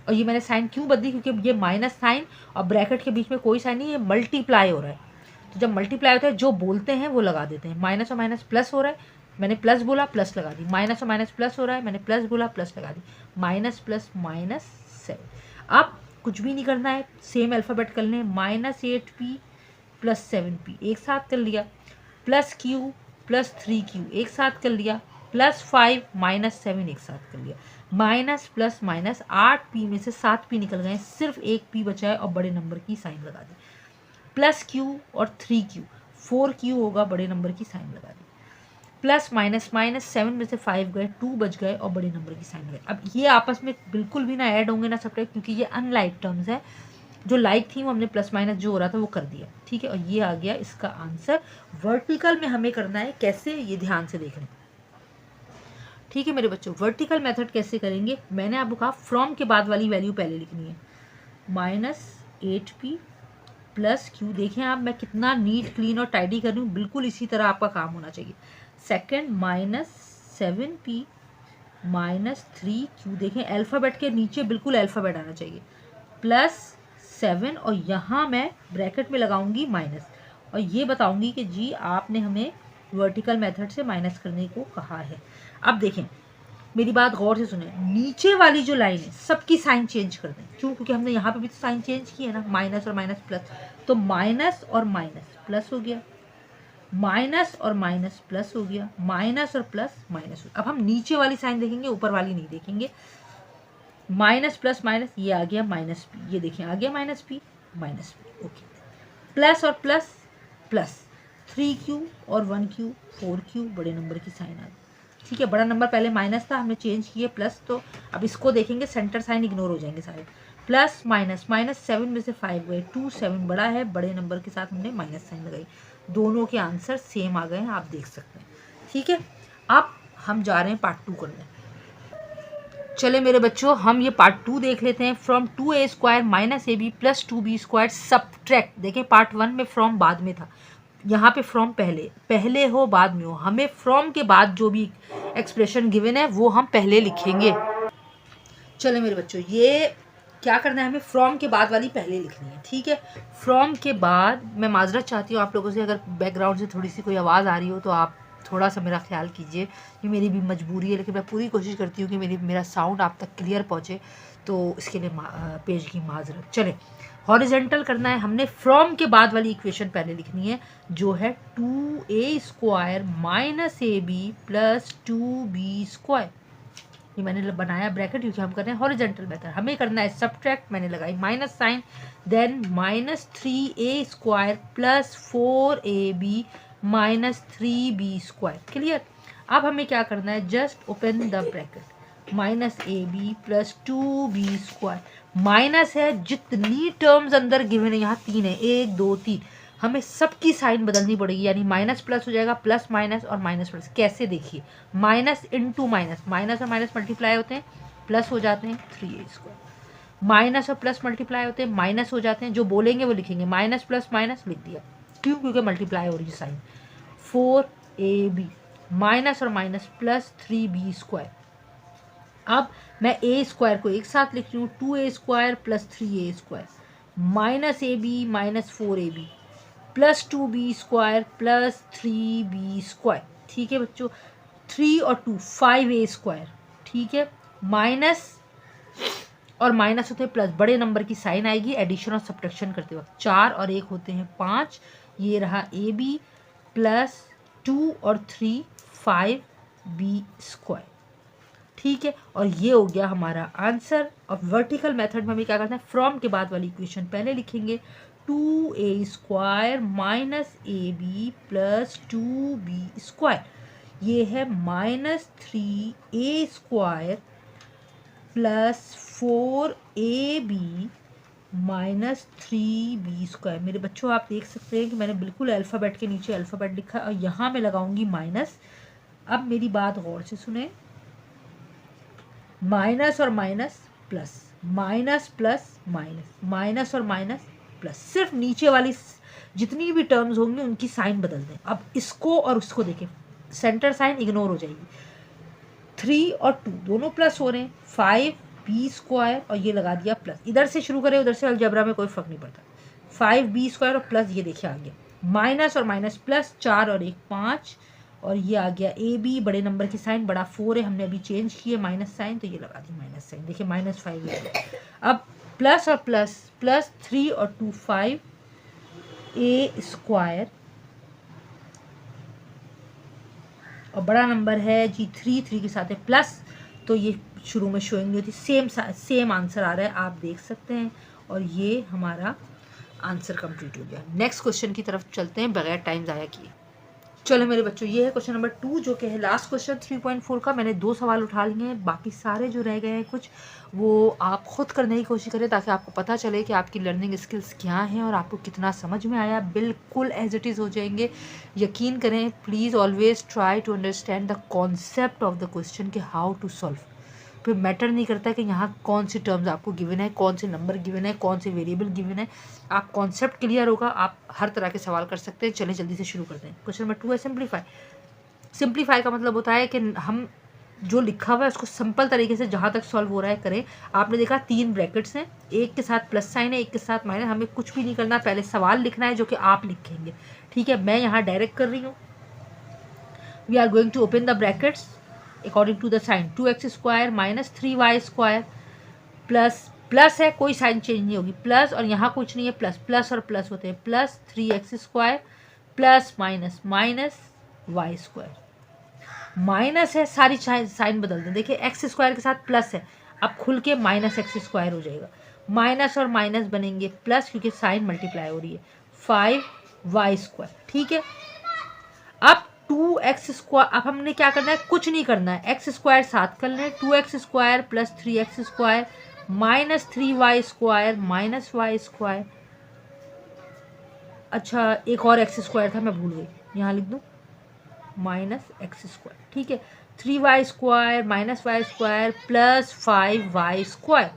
और ये मैंने साइन क्यों बदली? क्योंकि ये माइनस साइन और ब्रैकेट के बीच में कोई साइन नहीं, ये मल्टीप्लाई हो रहा है। तो जब मल्टीप्लाई होता है, जो बोलते हैं वो लगा देते हैं। माइनस और माइनस प्लस हो रहा है, मैंने प्लस बोला, प्लस लगा दी। माइनस और माइनस प्लस हो रहा है, मैंने प्लस बोला, प्लस लगा दी। Minus plus -7। अब कुछ भी नहीं करना है, सेम अल्फ़ाबेट कर लें। -8p +7p एक साथ कर लिया, +q +3q एक साथ कर लिया, +5 -7 एक साथ कर लिया। माइनस प्लस माइनस 8p में से 7p निकल गए, सिर्फ एक p बचा है और बड़े नंबर की साइन लगा दी। +q और 3q, 4q होगा, बड़े नंबर की साइन लगा दी। प्लस माइनस माइनस 7 में से 5 गए, 2 बच गए और बड़े नंबर की साइन गए। अब ये आपस में बिल्कुल भी ना ऐड होंगे ना सब्ट्रैक्ट, क्योंकि ये अनलाइक टर्म्स है। जो लाइक थी वो हमने प्लस माइनस जो हो रहा था वो कर दिया, ठीक है। और ये आ गया इसका आंसर। वर्टिकल में हमें करना है कैसे, ये ध्यान से देख लें, ठीक है मेरे बच्चों। वर्टिकल मेथड कैसे करेंगे? मैंने आपको कहा फ्रॉम के बाद वाली वैल्यू पहले लिखनी है। -8p +q, देखें आप मैं कितना नीट क्लीन और टाइडी कर रही हूँ, बिल्कुल इसी तरह आपका काम होना चाहिए। सेकंड -7p -3q, देखें अल्फ़ाबेट के नीचे बिल्कुल अल्फ़ाबेट आना चाहिए, +7, और यहाँ मैं ब्रैकेट में लगाऊंगी माइनस, और ये बताऊंगी कि जी आपने हमें वर्टिकल मेथड से माइनस करने को कहा है। अब देखें, मेरी बात गौर से सुने, नीचे वाली जो लाइन है सबकी साइन चेंज कर दें। क्यों? क्योंकि हमने यहाँ पे भी तो साइन चेंज की है ना, माइनस और माइनस प्लस, तो माइनस और माइनस प्लस हो गया, माइनस और माइनस प्लस हो गया, माइनस और प्लस माइनस हो गया। अब हम नीचे वाली साइन देखेंगे, ऊपर वाली नहीं देखेंगे। माइनस प्लस माइनस, ये आ गया -p, ये देखिए आ गया -p -p, ओके। प्लस और प्लस प्लस, 3q और 1q 4q, बड़े नंबर की साइन आ गई, ठीक है। बड़ा नंबर पहले माइनस था, हमने चेंज किया प्लस, तो अब इसको देखेंगे, सेंटर साइन इग्नोर हो जाएंगे सारे। प्लस माइनस -7 में से 5 गए, 2 7 बड़ा है, बड़े नंबर के साथ हमने माइनस साइन लगाई। दोनों के आंसर सेम आ गए हैं, आप देख सकते हैं, ठीक है। अब हम जा रहे हैं पार्ट 2 करने। चले मेरे बच्चों, हम ये पार्ट 2 देख लेते हैं। From 2a² -ab + 2b² subtract. देखें पार्ट 1 में फ्रॉम बाद में था, यहाँ पे फ्रॉम पहले हो बाद में हो, हमें फ्रॉम के बाद जो भी एक्सप्रेशन गिवन है वो हम पहले लिखेंगे। चलो मेरे बच्चों, ये क्या करना है, हमें फ्रॉम के बाद वाली पहले लिखनी है, ठीक है। फ्रॉम के बाद, मैं माजरत चाहती हूँ आप लोगों से, अगर बैकग्राउंड से थोड़ी सी कोई आवाज़ आ रही हो तो आप थोड़ा सा मेरा ख्याल कीजिए, ये मेरी भी मजबूरी है, लेकिन मैं पूरी कोशिश करती हूँ कि मेरा साउंड आप तक क्लियर पहुँचे, तो इसके लिए पेश की माजरत। चले, हॉरिजेंटल करना है हमने, फ्रॉम के बाद वाली इक्वेशन पहले लिखनी है, जो है 2a² - ab + 2b²। ये मैंने बनाया ब्रैकेट क्योंकि हम कर रहे हैं हॉरिजेंटल मेथड, हमें करना है सब्ट्रैक्ट, मैंने लगाई minus sign, then -3a² plus 4ab -3b²। Clear. अब हमें क्या करना है, just open the bracket, -ab plus 2b², minus है, जितनी टर्म्स अंदर गिवन है, यहाँ 3 है, 1 2 3, हमें सबकी साइन बदलनी पड़ेगी, यानी माइनस प्लस हो जाएगा, प्लस माइनस और माइनस प्लस। कैसे, देखिए, माइनस इंटू माइनस, माइनस और माइनस मल्टीप्लाई होते हैं, प्लस हो जाते हैं 3a², माइनस और प्लस मल्टीप्लाई होते हैं, माइनस हो जाते हैं, जो बोलेंगे वो लिखेंगे, माइनस प्लस माइनस लिख दिया, क्यों, क्योंकि मल्टीप्लाई हो रही है साइन, 4ab माइनस और माइनस प्लस 3b²। अब मैं a² को एक साथ लिख रही हूँ, 2a² plus 3a² -ab minus 4ab plus 2b² plus 3b²। ठीक है बच्चों, 3 और 2 5a²। ठीक है, माइनस और माइनस होते हैं प्लस, बड़े नंबर की साइन आएगी एडिशन और सब्ट्रैक्शन करते वक्त, 4 और 1 होते हैं 5, ये रहा ab प्लस 2 और 3 5b²। ठीक है, और ये हो गया हमारा आंसर। और वर्टिकल मेथड में हमें क्या करना है, फ्रॉम के बाद वाली इक्वेशन पहले लिखेंगे, 2a² minus ab plus 2b², ये है -3a² plus 4ab minus 3b²। मेरे बच्चों आप देख सकते हैं कि मैंने बिल्कुल अल्फ़ाबेट के नीचे अल्फ़ाबेट लिखा है और यहाँ मैं लगाऊंगी माइनस। अब मेरी बात गौर से सुने, माइनस और minus plus, minus plus minus, minus और माइनस प्लस, सिर्फ नीचे वाली जितनी भी टर्म्स होंगी उनकी साइन बदल दें। अब इसको और उसको देखें, सेंटर साइन इग्नोर हो जाएगी, 3 और 2 दोनों प्लस हो रहे हैं, 5b² और ये लगा दिया प्लस, इधर से शुरू करें उधर से अलजेब्रा में कोई फर्क नहीं पड़ता, 5b² और प्लस, ये देखिए आ गया, माइनस और माइनस प्लस, 4 और 1 5, और ये आ गया ए बी, बड़े नंबर की साइन, बड़ा 4 है, हमने अभी चेंज किए माइनस साइन, तो ये लगा दी माइनस साइन, देखिए -5 है। अब प्लस और प्लस, प्लस 3 और 2 5a² और बड़ा नंबर है जी 3 के साथ है प्लस, तो ये शुरू में शोइंग नहीं होती, सेम आंसर आ रहा है, आप देख सकते हैं। और ये हमारा आंसर कंप्लीट हो गया। नेक्स्ट क्वेश्चन की तरफ चलते हैं बगैर टाइम ज़ाया किए। चलो मेरे बच्चों, ये है क्वेश्चन नंबर 2, जो कि है लास्ट क्वेश्चन 3.4 का। मैंने 2 सवाल उठा लिए हैं, बाकी सारे जो रह गए हैं कुछ, वो आप खुद करने की कोशिश करें ताकि आपको पता चले कि आपकी लर्निंग स्किल्स क्या हैं और आपको कितना समझ में आया। बिल्कुल एज इट इज़ हो जाएंगे, यकीन करें। Please always try to understand the concept of the question कि हाउ टू सॉल्व। फिर मैटर नहीं करता कि यहाँ कौन सी टर्म्स आपको गिवन है, कौन से नंबर गिवन है, कौन से वेरिएबल गिवन है, आप कॉन्सेप्ट क्लियर होगा, आप हर तरह के सवाल कर सकते हैं। चलें जल्दी से शुरू करते हैं। क्वेश्चन नंबर 2 है सिंप्लीफाई। सिंप्लीफाई का मतलब होता है कि हम जो लिखा हुआ है उसको सिंपल तरीके से जहाँ तक सॉल्व हो रहा है करें। आपने देखा 3 ब्रैकेट्स हैं, एक के साथ प्लस साइन है, एक के साथ माइनस। हमें कुछ भी नहीं करना, पहले सवाल लिखना है जो कि आप लिखेंगे। ठीक है, मैं यहाँ डायरेक्ट कर रही हूँ। We are going to open the brackets according to the sign, 2x² minus 3y² plus, plus है, कोई साइन चेंज नहीं होगी, प्लस, और यहाँ कुछ नहीं है, प्लस प्लस और प्लस होते हैं, plus 3x² plus minus minus y²। Minus है, सारी साइन बदल दें। देखिए x² के साथ प्लस है, अब खुल के -x² हो जाएगा, माइनस और माइनस बनेंगे प्लस, क्योंकि साइन मल्टीप्लाई हो रही है, 5y²। ठीक है, अब 2x², अब हमने क्या करना है, कुछ नहीं करना है, x² साथ कर लें, 2x² plus 3x² minus 3y² minus y²। अच्छा, एक और x² था, मैं भूल गई, यहाँ लिख दूँ -x²। ठीक है, 3y² minus y² plus 5y²।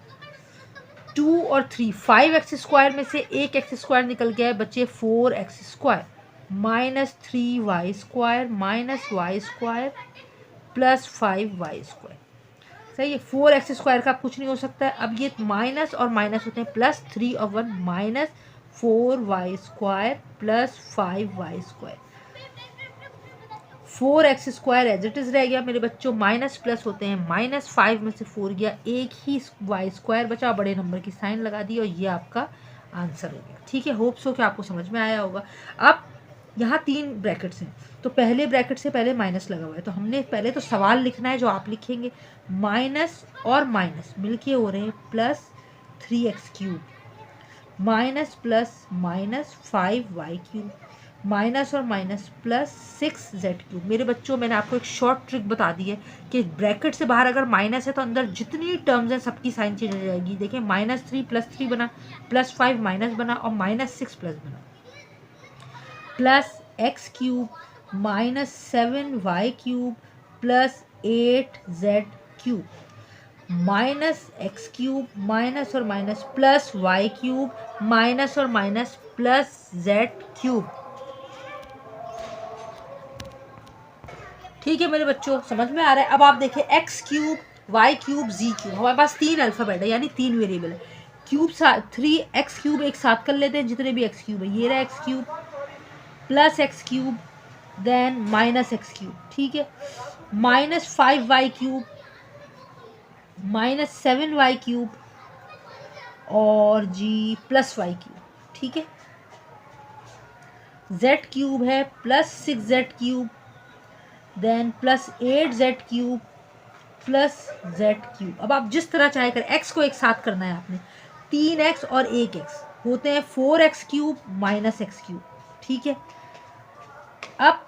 2 और 3, 5x² में से एक x² निकल गया है बच्चे, 4x² minus 3y² minus y² plus 5y²। सही है, 4x² का कुछ नहीं हो सकता है। अब ये माइनस और माइनस होते हैं प्लस, 3 और 1 minus 4y² plus 5y²। 4x² as it is रह गया मेरे बच्चों, माइनस प्लस होते हैं, माइनस 5 में से 4 गया, एक ही y² बचा, बड़े नंबर की साइन लगा दी और ये आपका आंसर हो गया। ठीक है, होप सो कि आपको समझ में आया होगा। अब यहाँ 3 ब्रैकेट्स हैं, तो पहले ब्रैकेट से पहले माइनस लगा हुआ है, तो हमने पहले तो सवाल लिखना है जो आप लिखेंगे। माइनस और माइनस मिलके हो रहे हैं +3x³ minus plus minus 5y³ minus और माइनस +6z³। मेरे बच्चों, मैंने आपको एक शॉर्ट ट्रिक बता दी है कि ब्रैकेट से बाहर अगर माइनस है तो अंदर जितनी टर्म्स हैं सबकी साइन चेंज हो जाएगी। देखिए -3 +3 बना, +5 माइनस बना और -6 प्लस बना। +x³ -7y³ +8z³ -x³ minus और माइनस +y³ माइनस और माइनस +z³। ठीक है मेरे बच्चों, समझ में आ रहा है? अब आप देखिए x³ y³ z³, हमारे पास 3 अल्फ़ाबेट है यानी 3 वेरिएबल है। क्यूब 3x³ एक साथ कर लेते हैं जितने भी x³ है। ये रहा x³ +x³ देन -x³, ठीक है, -5y³ -7y³ और जी +y³, ठीक है। z³ है +6z³ देन +8z³ +z³। अब आप जिस तरह चाहे करें, x को एक साथ करना है आपने। 3x और 1x होते हैं 4x³ -x³, ठीक है। अब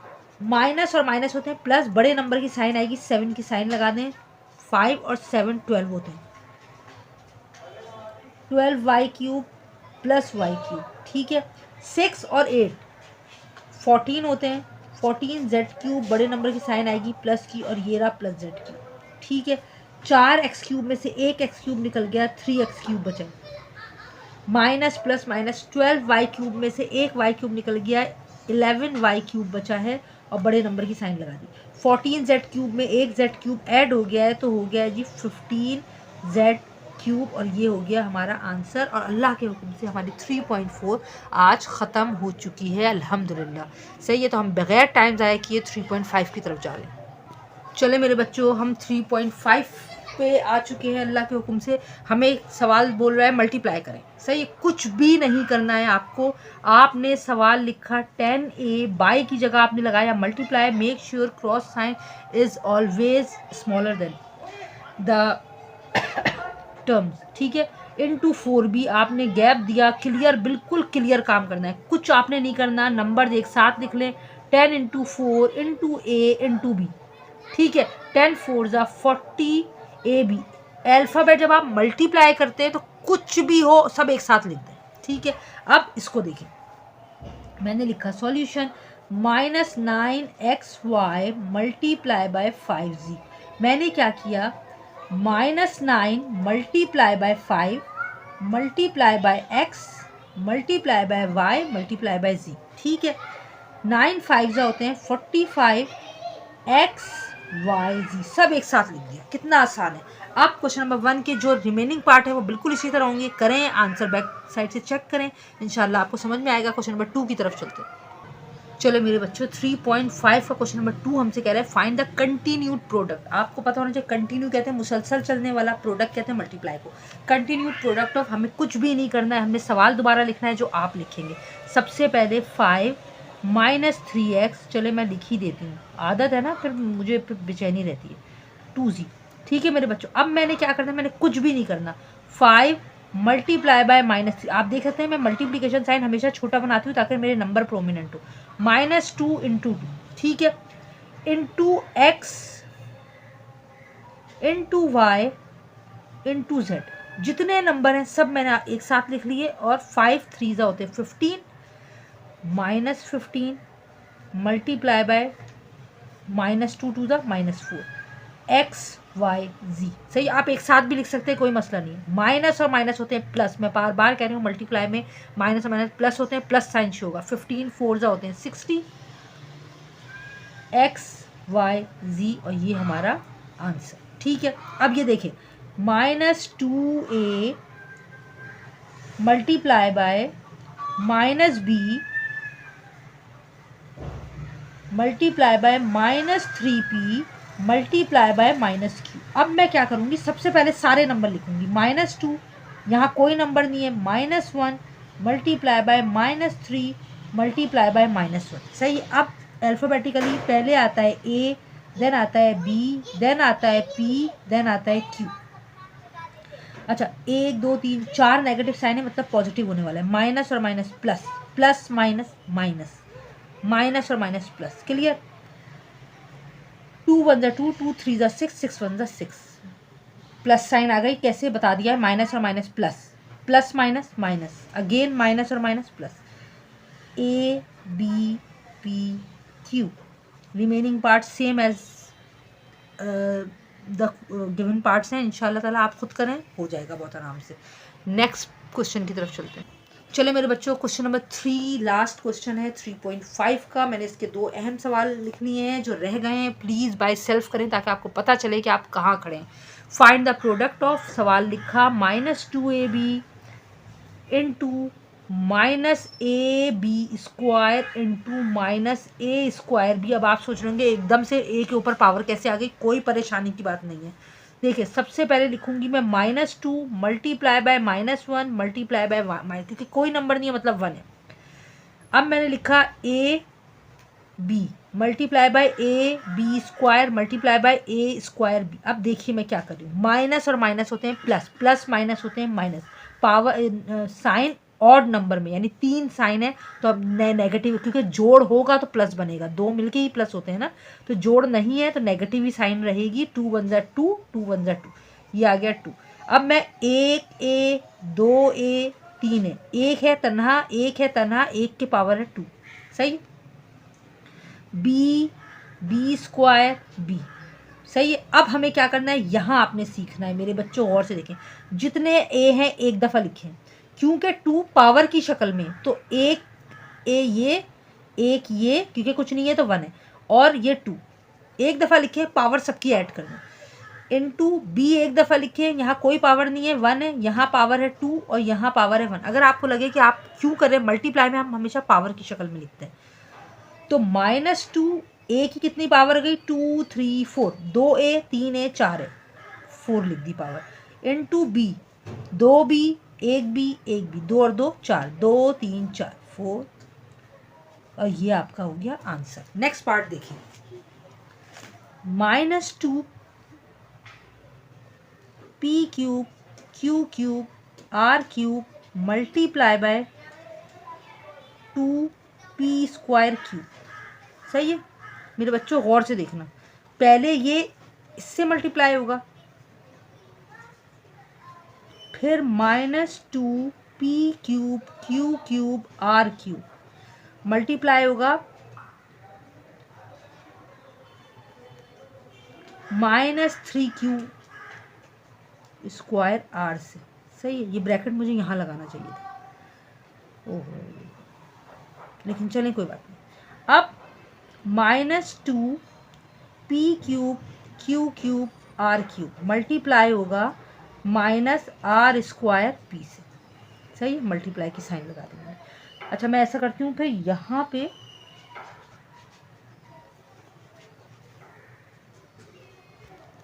माइनस और माइनस होते हैं प्लस, बड़े नंबर की साइन आएगी 7 की साइन लगा दें। 5 और 7 12 होते हैं, 12y³ +y³, ठीक है। 6 और 8 14 होते हैं, 14z³ बड़े नंबर की साइन आएगी प्लस की और ये रहा +z³, ठीक है। 4x³ में से 1x³ निकल गया, 3x³ बचा। माइनस प्लस माइनस 12y³ में से 1y³ निकल गया, 11y³ बचा है और बड़े नंबर की साइन लगा दी। 14z³ में 1z³ ऐड हो गया है तो हो गया है जी 15z³ और ये हो गया हमारा आंसर। और अल्लाह के हुक्म से हमारी 3.4 आज ख़त्म हो चुकी है अल्हम्दुलिल्लाह। सही है, तो हम बग़ैर टाइम ज़ाया किए 3.5 की तरफ जा रहे हैं। चले मेरे बच्चों, हम 3.5 पे आ चुके हैं अल्लाह के हुक्म से। हमें सवाल बोल रहा है मल्टीप्लाई करें। सही, कुछ भी नहीं करना है आपको। आपने सवाल लिखा 10a, बाय की जगह आपने लगाया multiply. Make sure cross sign is always smaller than the terms, ठीक है। इनटू 4b आपने गैप दिया, क्लियर, बिल्कुल क्लियर काम करना है, कुछ आपने नहीं करना। नंबर एक साथ लिख लें, 10 × 4 × a × b, ठीक है। 10 4 = 40 AB। अल्फ़ाबेट जब आप मल्टीप्लाई करते हैं तो कुछ भी हो सब एक साथ लिखते हैं, ठीक है। अब इसको देखिए, मैंने लिखा solution -9xy multiply by 5z। मैंने क्या किया, -9 multiply by 5 multiply by x multiply by y multiply by z, ठीक है। 9 5 होते हैं 45 x y z, सब एक साथ लिख दिया। कितना आसान है। अब क्वेश्चन नंबर 1 के जो रिमेनिंग पार्ट है वो बिल्कुल इसी तरह होंगे। करें, आंसर बैक साइड से चेक करें, इंशाल्लाह आपको समझ में आएगा। क्वेश्चन नंबर 2 की तरफ चलते हैं। चलो मेरे बच्चों, 3.5 का क्वेश्चन नंबर 2 हमसे कह रहा है फाइंड द कंटिन्यूड प्रोडक्ट। आपको पता होना चाहिए, कंटिन्यू कहते हैं मुसलसल चलने वाला, प्रोडक्ट कहते हैं मल्टीप्लाई को। कंटिन्यूड प्रोडक्ट ऑफ, हमें कुछ भी नहीं करना है, हमने सवाल दोबारा लिखना है जो आप लिखेंगे। सबसे पहले 5 - 3x, चले मैं लिख ही देती हूँ, आदत है ना, फिर मुझे बेचैनी रहती है। 2z, ठीक है मेरे बच्चों। अब मैंने क्या करना है, मैंने कुछ भी नहीं करना। 5 मल्टीप्लाई बाय -3, आप देख सकते हैं मैं मल्टीप्लिकेशन साइन हमेशा छोटा बनाती हूँ ताकि मेरे नंबर प्रोमिनेंट हो। -2 × 2, ठीक है, into x into y into z। जितने नंबर हैं सब मैंने एक साथ लिख लिए। और 5 3 होते हैं 15 -15 multiply by -2 2 -4 x y z। सही, आप एक साथ भी लिख सकते हैं, कोई मसला नहीं है। माइनस और माइनस होते हैं प्लस, मैं बार बार कह रही हूँ मल्टीप्लाई में माइनस और माइनस प्लस होते हैं, प्लस साइन शो होगा। 15 4 होते हैं 60 x y z और ये हमारा आंसर, ठीक है। अब ये देखें, -2a multiply by -b multiply by -3p multiply by -q। अब मैं क्या करूँगी, सबसे पहले सारे नंबर लिखूँगी। -2, यहाँ कोई नंबर नहीं है, -1 मल्टीप्लाई बाय -3 मल्टीप्लाई बाय -1। सही। अब अल्फ़ाबेटिकली पहले आता है ए, देन आता है बी, देन आता है पी, देन आता है क्यू। अच्छा, 1 2 3 4 नेगेटिव साइन है, मतलब पॉजिटिव होने वाला है। माइनस और minus plus, plus minus minus, minus और minus plus. Clear. 2 1 2, 2 3 6, 6 1 6। Plus sign आ गई, कैसे बता दिया है, माइनस और minus plus, plus minus minus, again minus और minus plus. A b p q, remaining part same as the given parts हैं। इंशाल्लाह ताला आप खुद करें, हो जाएगा बहुत आराम से। नेक्स्ट क्वेश्चन की तरफ चलते हैं। चले मेरे बच्चों, क्वेश्चन नंबर 3 लास्ट क्वेश्चन है 3.5 का। मैंने इसके 2 अहम सवाल लिख लिए हैं, जो रह गए हैं प्लीज़ बाय सेल्फ करें ताकि आपको पता चले कि आप कहाँ खड़े हैं। फाइंड द प्रोडक्ट ऑफ, सवाल लिखा -2ab into -ab² into -a²b। अब आप सोच रहे होंगे एकदम से a के ऊपर पावर कैसे आ गई। कोई परेशानी की बात नहीं है। देखिए, सबसे पहले लिखूंगी मैं -2 मल्टीप्लाई बाय -1 मल्टीप्लाई बाय क्योंकि कोई नंबर नहीं है मतलब 1 है। अब मैंने लिखा a b multiply by ab² multiply by a²b। अब देखिए मैं क्या कर रही हूँ, माइनस और माइनस होते हैं प्लस, प्लस माइनस होते हैं minus. Power sine odd number में, यानी 3 साइन है तो अब नेगेटिव, क्योंकि जोड़ होगा तो प्लस बनेगा, 2 मिलके ही प्लस होते हैं ना, तो जोड़ नहीं है तो नेगेटिव ही साइन रहेगी। 2 1 2, 2 1 2, ये आ गया 2। अब मैं 1a 2a 3 है, एक है तन्हा, एक है तन्हा, एक के पावर है 2। सही। b² b। सही है। अब हमें क्या करना है, यहाँ आपने सीखना है मेरे बच्चों, गौर से देखें। जितने a हैं एक दफ़ा लिखें, क्योंकि 2 पावर की शक्ल में, तो एक a ये, एक ये, क्योंकि कुछ नहीं है तो 1 है, और ये 2 एक दफ़ा लिखें, पावर सबकी ऐड करना। इनटू b एक दफ़ा लिखें, यहाँ कोई पावर नहीं है, 1 है, यहाँ पावर है 2 और यहाँ पावर है 1। अगर आपको लगे कि आप क्यों करें, मल्टीप्लाई में हम हमेशा पावर की शक्ल में लिखते हैं। तो -2 a की कितनी पावर गई, 2 3 4, 2a 3a 4 है, 4 लिख the power. Into b 2b 1b 1b, 2 और 2 4, 2 3 4 4, और ये आपका हो गया आंसर। नेक्स्ट पार्ट देखिए, -2 p³ q³ r³ multiply by 2p²q। सही है मेरे बच्चों, गौर से देखना। पहले ये इससे मल्टीप्लाई होगा, फिर -2 p³ q³ r³ मल्टीप्लाई होगा -3q² r से। सही है। ये ब्रैकेट मुझे यहाँ लगाना चाहिए था, ओहो, लेकिन चलें कोई बात नहीं। अब -2 p³ q³ r³ मल्टीप्लाई होगा -r² p से। सही है। मल्टीप्लाई की साइन लगा देंगे। अच्छा, मैं ऐसा करती हूँ, फिर यहाँ पे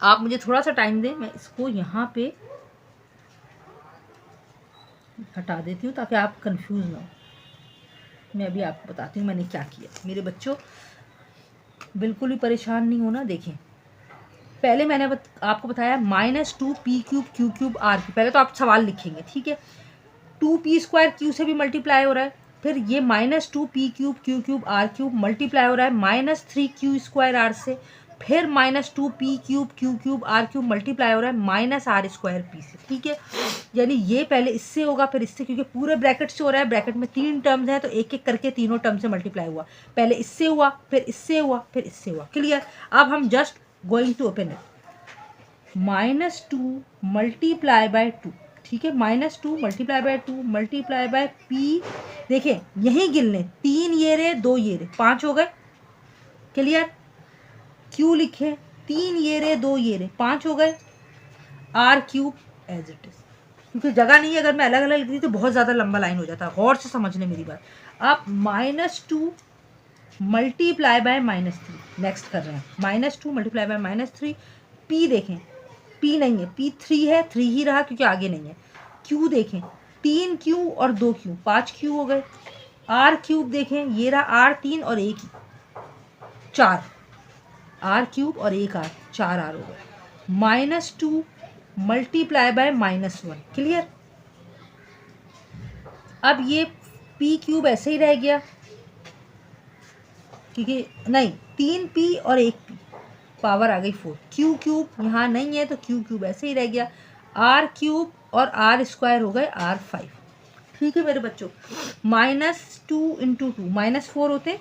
आप मुझे थोड़ा सा टाइम दें, मैं इसको यहाँ पे हटा देती हूँ ताकि आप कंफ्यूज ना हो। मैं अभी आपको बताती हूँ मैंने क्या किया। मेरे बच्चों बिल्कुल भी परेशान नहीं होना। देखें, पहले मैंने आपको बताया -2 p³ q³ r³। पहले तो आप सवाल लिखेंगे, ठीक है। 2p² q से भी मल्टीप्लाई हो रहा है, फिर ये -2 p³ q³ r³ मल्टीप्लाई हो रहा है -3q² r से, फिर -2 p³ q³ r³ मल्टीप्लाई हो रहा है -r² p से। ठीक है, यानी ये पहले इससे होगा फिर इससे, क्योंकि पूरे ब्रैकेट से हो रहा है। ब्रैकेट में 3 टर्म्स हैं तो एक एक करके तीनों टर्म से मल्टीप्लाई हुआ। पहले इससे हुआ, फिर इससे हुआ, फिर इससे हुआ। क्लियर। अब हम just going to open it. -2 multiply by 2, ठीक है, -2 multiply by 2 multiply by p। देखें यहीं गिन लें, 3 ये रहे, 2 ये रहे, 5 हो गए। क्लियर। q लिखें, 3 ये रहे, 2 ये रहे, 5 हो गए। r³ एज इट इज, क्योंकि जगह नहीं है, अगर मैं अलग अलग लिख दी तो बहुत ज़्यादा लंबा लाइन हो जाता है। गौर से समझ लें मेरी बात। अब -2 मल्टीप्लाई बाय -3 नेक्स्ट कर रहे हैं। -2 मल्टीप्लाई बाय -3। p देखें, p नहीं है, p 3 है, 3 ही रहा क्योंकि आगे नहीं है। q देखें, 3q और 2q, 5q हो गए। आर क्यूब देखें, ये रहा आर 3 और एक 4, आर क्यूब और एक आर, 4 आर हो गए, -2 मल्टीप्लाई बाय -1, क्लियर। अब ये पी क्यूब ऐसे ही रह गया, क्योंकि नहीं 3p और 1p, पावर आ गई 4, क्यू क्यूब यहाँ नहीं है तो क्यू क्यूब ऐसे ही रह गया, आर क्यूब और आर स्क्वायर हो गए R5, ठीक है मेरे बच्चों। -2 × 2 -4 होते,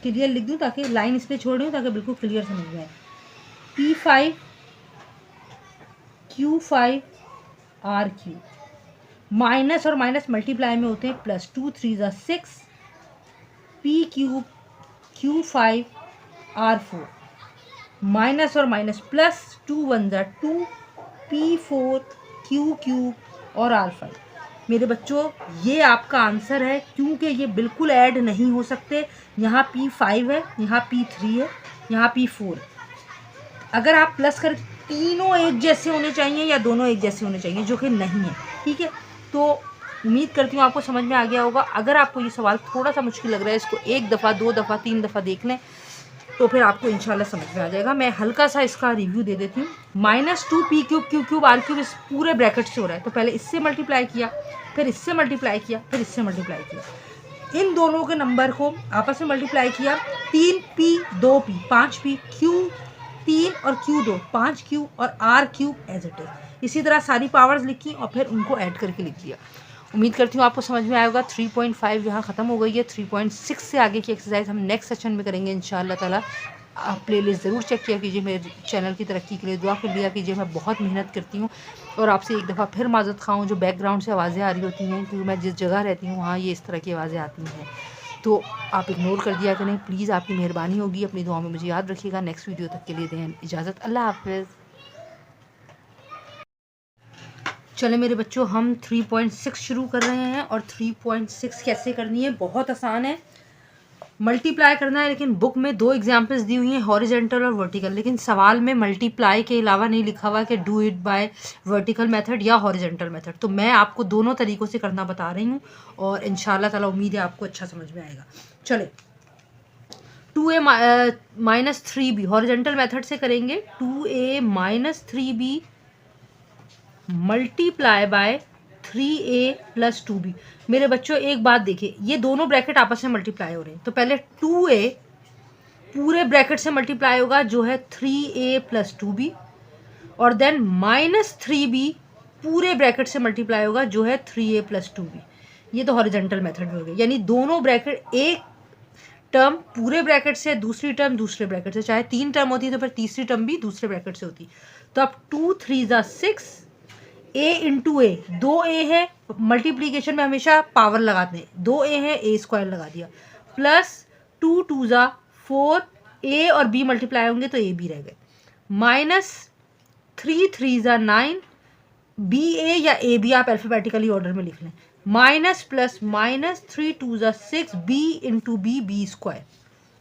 क्लियर लिख दूँ ताकि लाइन इसलिए छोड़ रही हूँ ताकि बिल्कुल क्लियर समझ में आए। P5 Q5 R cube, minus और माइनस मल्टीप्लाई में होते हैं plus, 2 3 = 6, P cube Q5 R4, minus और minus plus, 2 1 = 2, P4 Q cube और R5। मेरे बच्चों ये आपका आंसर है, क्योंकि ये बिल्कुल ऐड नहीं हो सकते। यहाँ P5 है, यहाँ P3 है, यहाँ P4। अगर आप प्लस कर, तीनों एक जैसे होने चाहिए या दोनों एक जैसे होने चाहिए, जो कि नहीं है, ठीक है। तो उम्मीद करती हूँ आपको समझ में आ गया होगा। अगर आपको ये सवाल थोड़ा सा मुश्किल लग रहा है, इसको 1 दफ़ा 2 दफ़ा 3 दफ़ा देख लें तो फिर आपको इंशाल्लाह समझ में आ जाएगा। मैं हल्का सा इसका रिव्यू दे देती हूँ। -2 P cube Q cube R cube इस पूरे ब्रैकेट से हो रहा है, तो पहले इससे मल्टीप्लाई किया, फिर इससे मल्टीप्लाई किया, फिर इससे मल्टीप्लाई किया। इन दोनों के नंबर को आपस में मल्टीप्लाई किया, 3p 2p 5p, Q 3 और Q 2 5Q और R cube as it is. इसी तरह सारी पावर्स लिखी और फिर उनको ऐड करके लिख दिया। उम्मीद करती हूँ आपको समझ में आएगा। 3.5 यहाँ ख़त्म हो गई है। 3.6 से आगे की एक्सरसाइज हम नेक्स्ट सेशन में करेंगे इंशाल्लाह ताला। आप प्लेलिस्ट ज़रूर चेक किया कीजिए, मेरे चैनल की तरक्की के लिए दुआ कर लिया कीजिए। मैं बहुत मेहनत करती हूँ और आपसे एक दफ़ा फिर माज़रत खाऊँ, जो बैकग्राउंड से आवाज़ें आ रही होती हैं, क्योंकि मैं जिस जगह रहती हूँ वहाँ ये इस तरह की आवाज़ें आती हैं, तो आप इग्नोर कर दिया करें प्लीज़, आपकी मेहरबानी होगी। अपनी दुआ में मुझे याद रखिएगा। नेक्स्ट वीडियो तक के लिए दें इजाज़त। अल्लाह हाफ़िज़। चले मेरे बच्चों, हम 3.6 शुरू कर रहे हैं। और 3.6 कैसे करनी है, बहुत आसान है। मल्टीप्लाई करना है, लेकिन बुक में 2 एग्जाम्पल्स दी हुई हैं, हॉरिजेंटल और वर्टिकल, लेकिन सवाल में मल्टीप्लाई के अलावा नहीं लिखा हुआ कि do it by vertical method या हॉरिजेंटल मेथड। तो मैं आपको दोनों तरीक़ों से करना बता रही हूँ और इंशाल्लाह ताला उम्मीद है आपको अच्छा समझ में आएगा। चले 2a - 3b हॉरिजेंटल मेथड से करेंगे। 2a - 3b multiply by 3a + 2b। मेरे बच्चों एक बात देखिए, ये दोनों ब्रैकेट आपस में मल्टीप्लाई हो रहे हैं, तो पहले 2a पूरे ब्रैकेट से मल्टीप्लाई होगा जो है 3a + 2b, और देन -3b पूरे ब्रैकेट से मल्टीप्लाई होगा जो है 3a + 2b। ये तो हॉरिजेंटल मेथड में हो गया, यानी दोनों ब्रैकेट, एक टर्म पूरे ब्रैकेट से, दूसरी टर्म दूसरे ब्रैकेट से। चाहे 3 टर्म होती तो फिर तीसरी टर्म भी दूसरे ब्रैकेट से होती। तो अब 2 3 = 6, a × a, 2a है, मल्टीप्लीकेशन में हमेशा पावर लगाते हैं, 2a है, a² लगा दिया, प्लस 2 2 = 4, a और b मल्टीप्लाई होंगे तो a b रह गए, -3 3 = 9, ba या a b आप अल्फ़ाबेटिकली ऑर्डर में लिख लें, minus plus -3 2 = 6, b × b b²,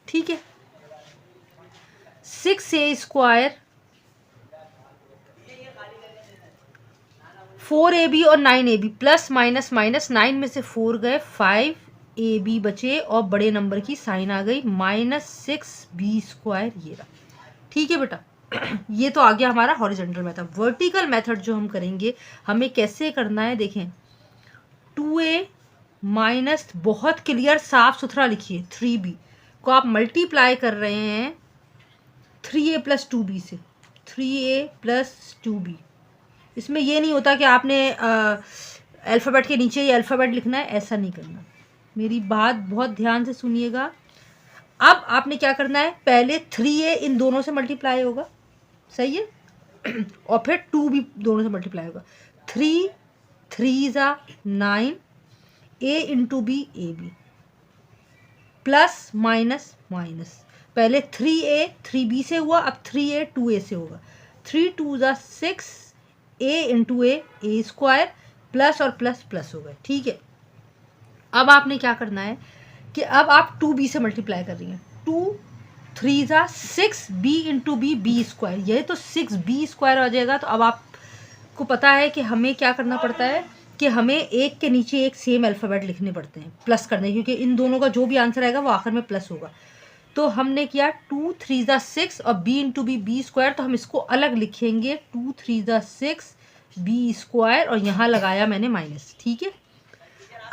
ठीक है, 6a² 4ab और 9ab, प्लस माइनस माइनस, 9 में से 4 गए, 5ab बचे और बड़े नंबर की साइन आ गई, -6b², ये रहा, ठीक है बेटा। ये तो आ गया हमारा हॉरिजॉन्टल मेथड। वर्टिकल मेथड जो हम करेंगे, हमें कैसे करना है देखें। 2a माइनस, बहुत क्लियर साफ सुथरा लिखिए, 3b को आप मल्टीप्लाई कर रहे हैं 3a + 2b से, 3a + 2b। इसमें ये नहीं होता कि आपने अल्फ़ाबेट के नीचे ही अल्फ़ाबेट लिखना है, ऐसा नहीं करना। मेरी बात बहुत ध्यान से सुनिएगा। अब आपने क्या करना है, पहले 3a इन दोनों से मल्टीप्लाई होगा, सही है, और फिर 2b दोनों से मल्टीप्लाई होगा, 3 3 = 9, a × b ab, plus minus minus, पहले 3a 3b से हुआ, अब 3a 2a से होगा, 3 2 = 6, a × a² प्लस और प्लस प्लस हो गए, ठीक है। अब आपने क्या करना है कि अब आप 2b से मल्टीप्लाई कर रही हैं, 2 3 = 6, b × b b², यह तो 6b² आ जाएगा। तो अब आपको पता है कि हमें क्या करना पड़ता है कि हमें एक के नीचे एक सेम अल्फ़ाबेट लिखने पड़ते हैं प्लस करने, क्योंकि इन दोनों का जो भी आंसर आएगा वो आखिर में प्लस होगा। तो हमने किया 2 3 ज़ा 6 और b इंटू बी स्क्वायर, तो हम इसको अलग लिखेंगे 2 3 ज़ा 6 बी स्क्वायर और यहाँ लगाया मैंने माइनस। ठीक है,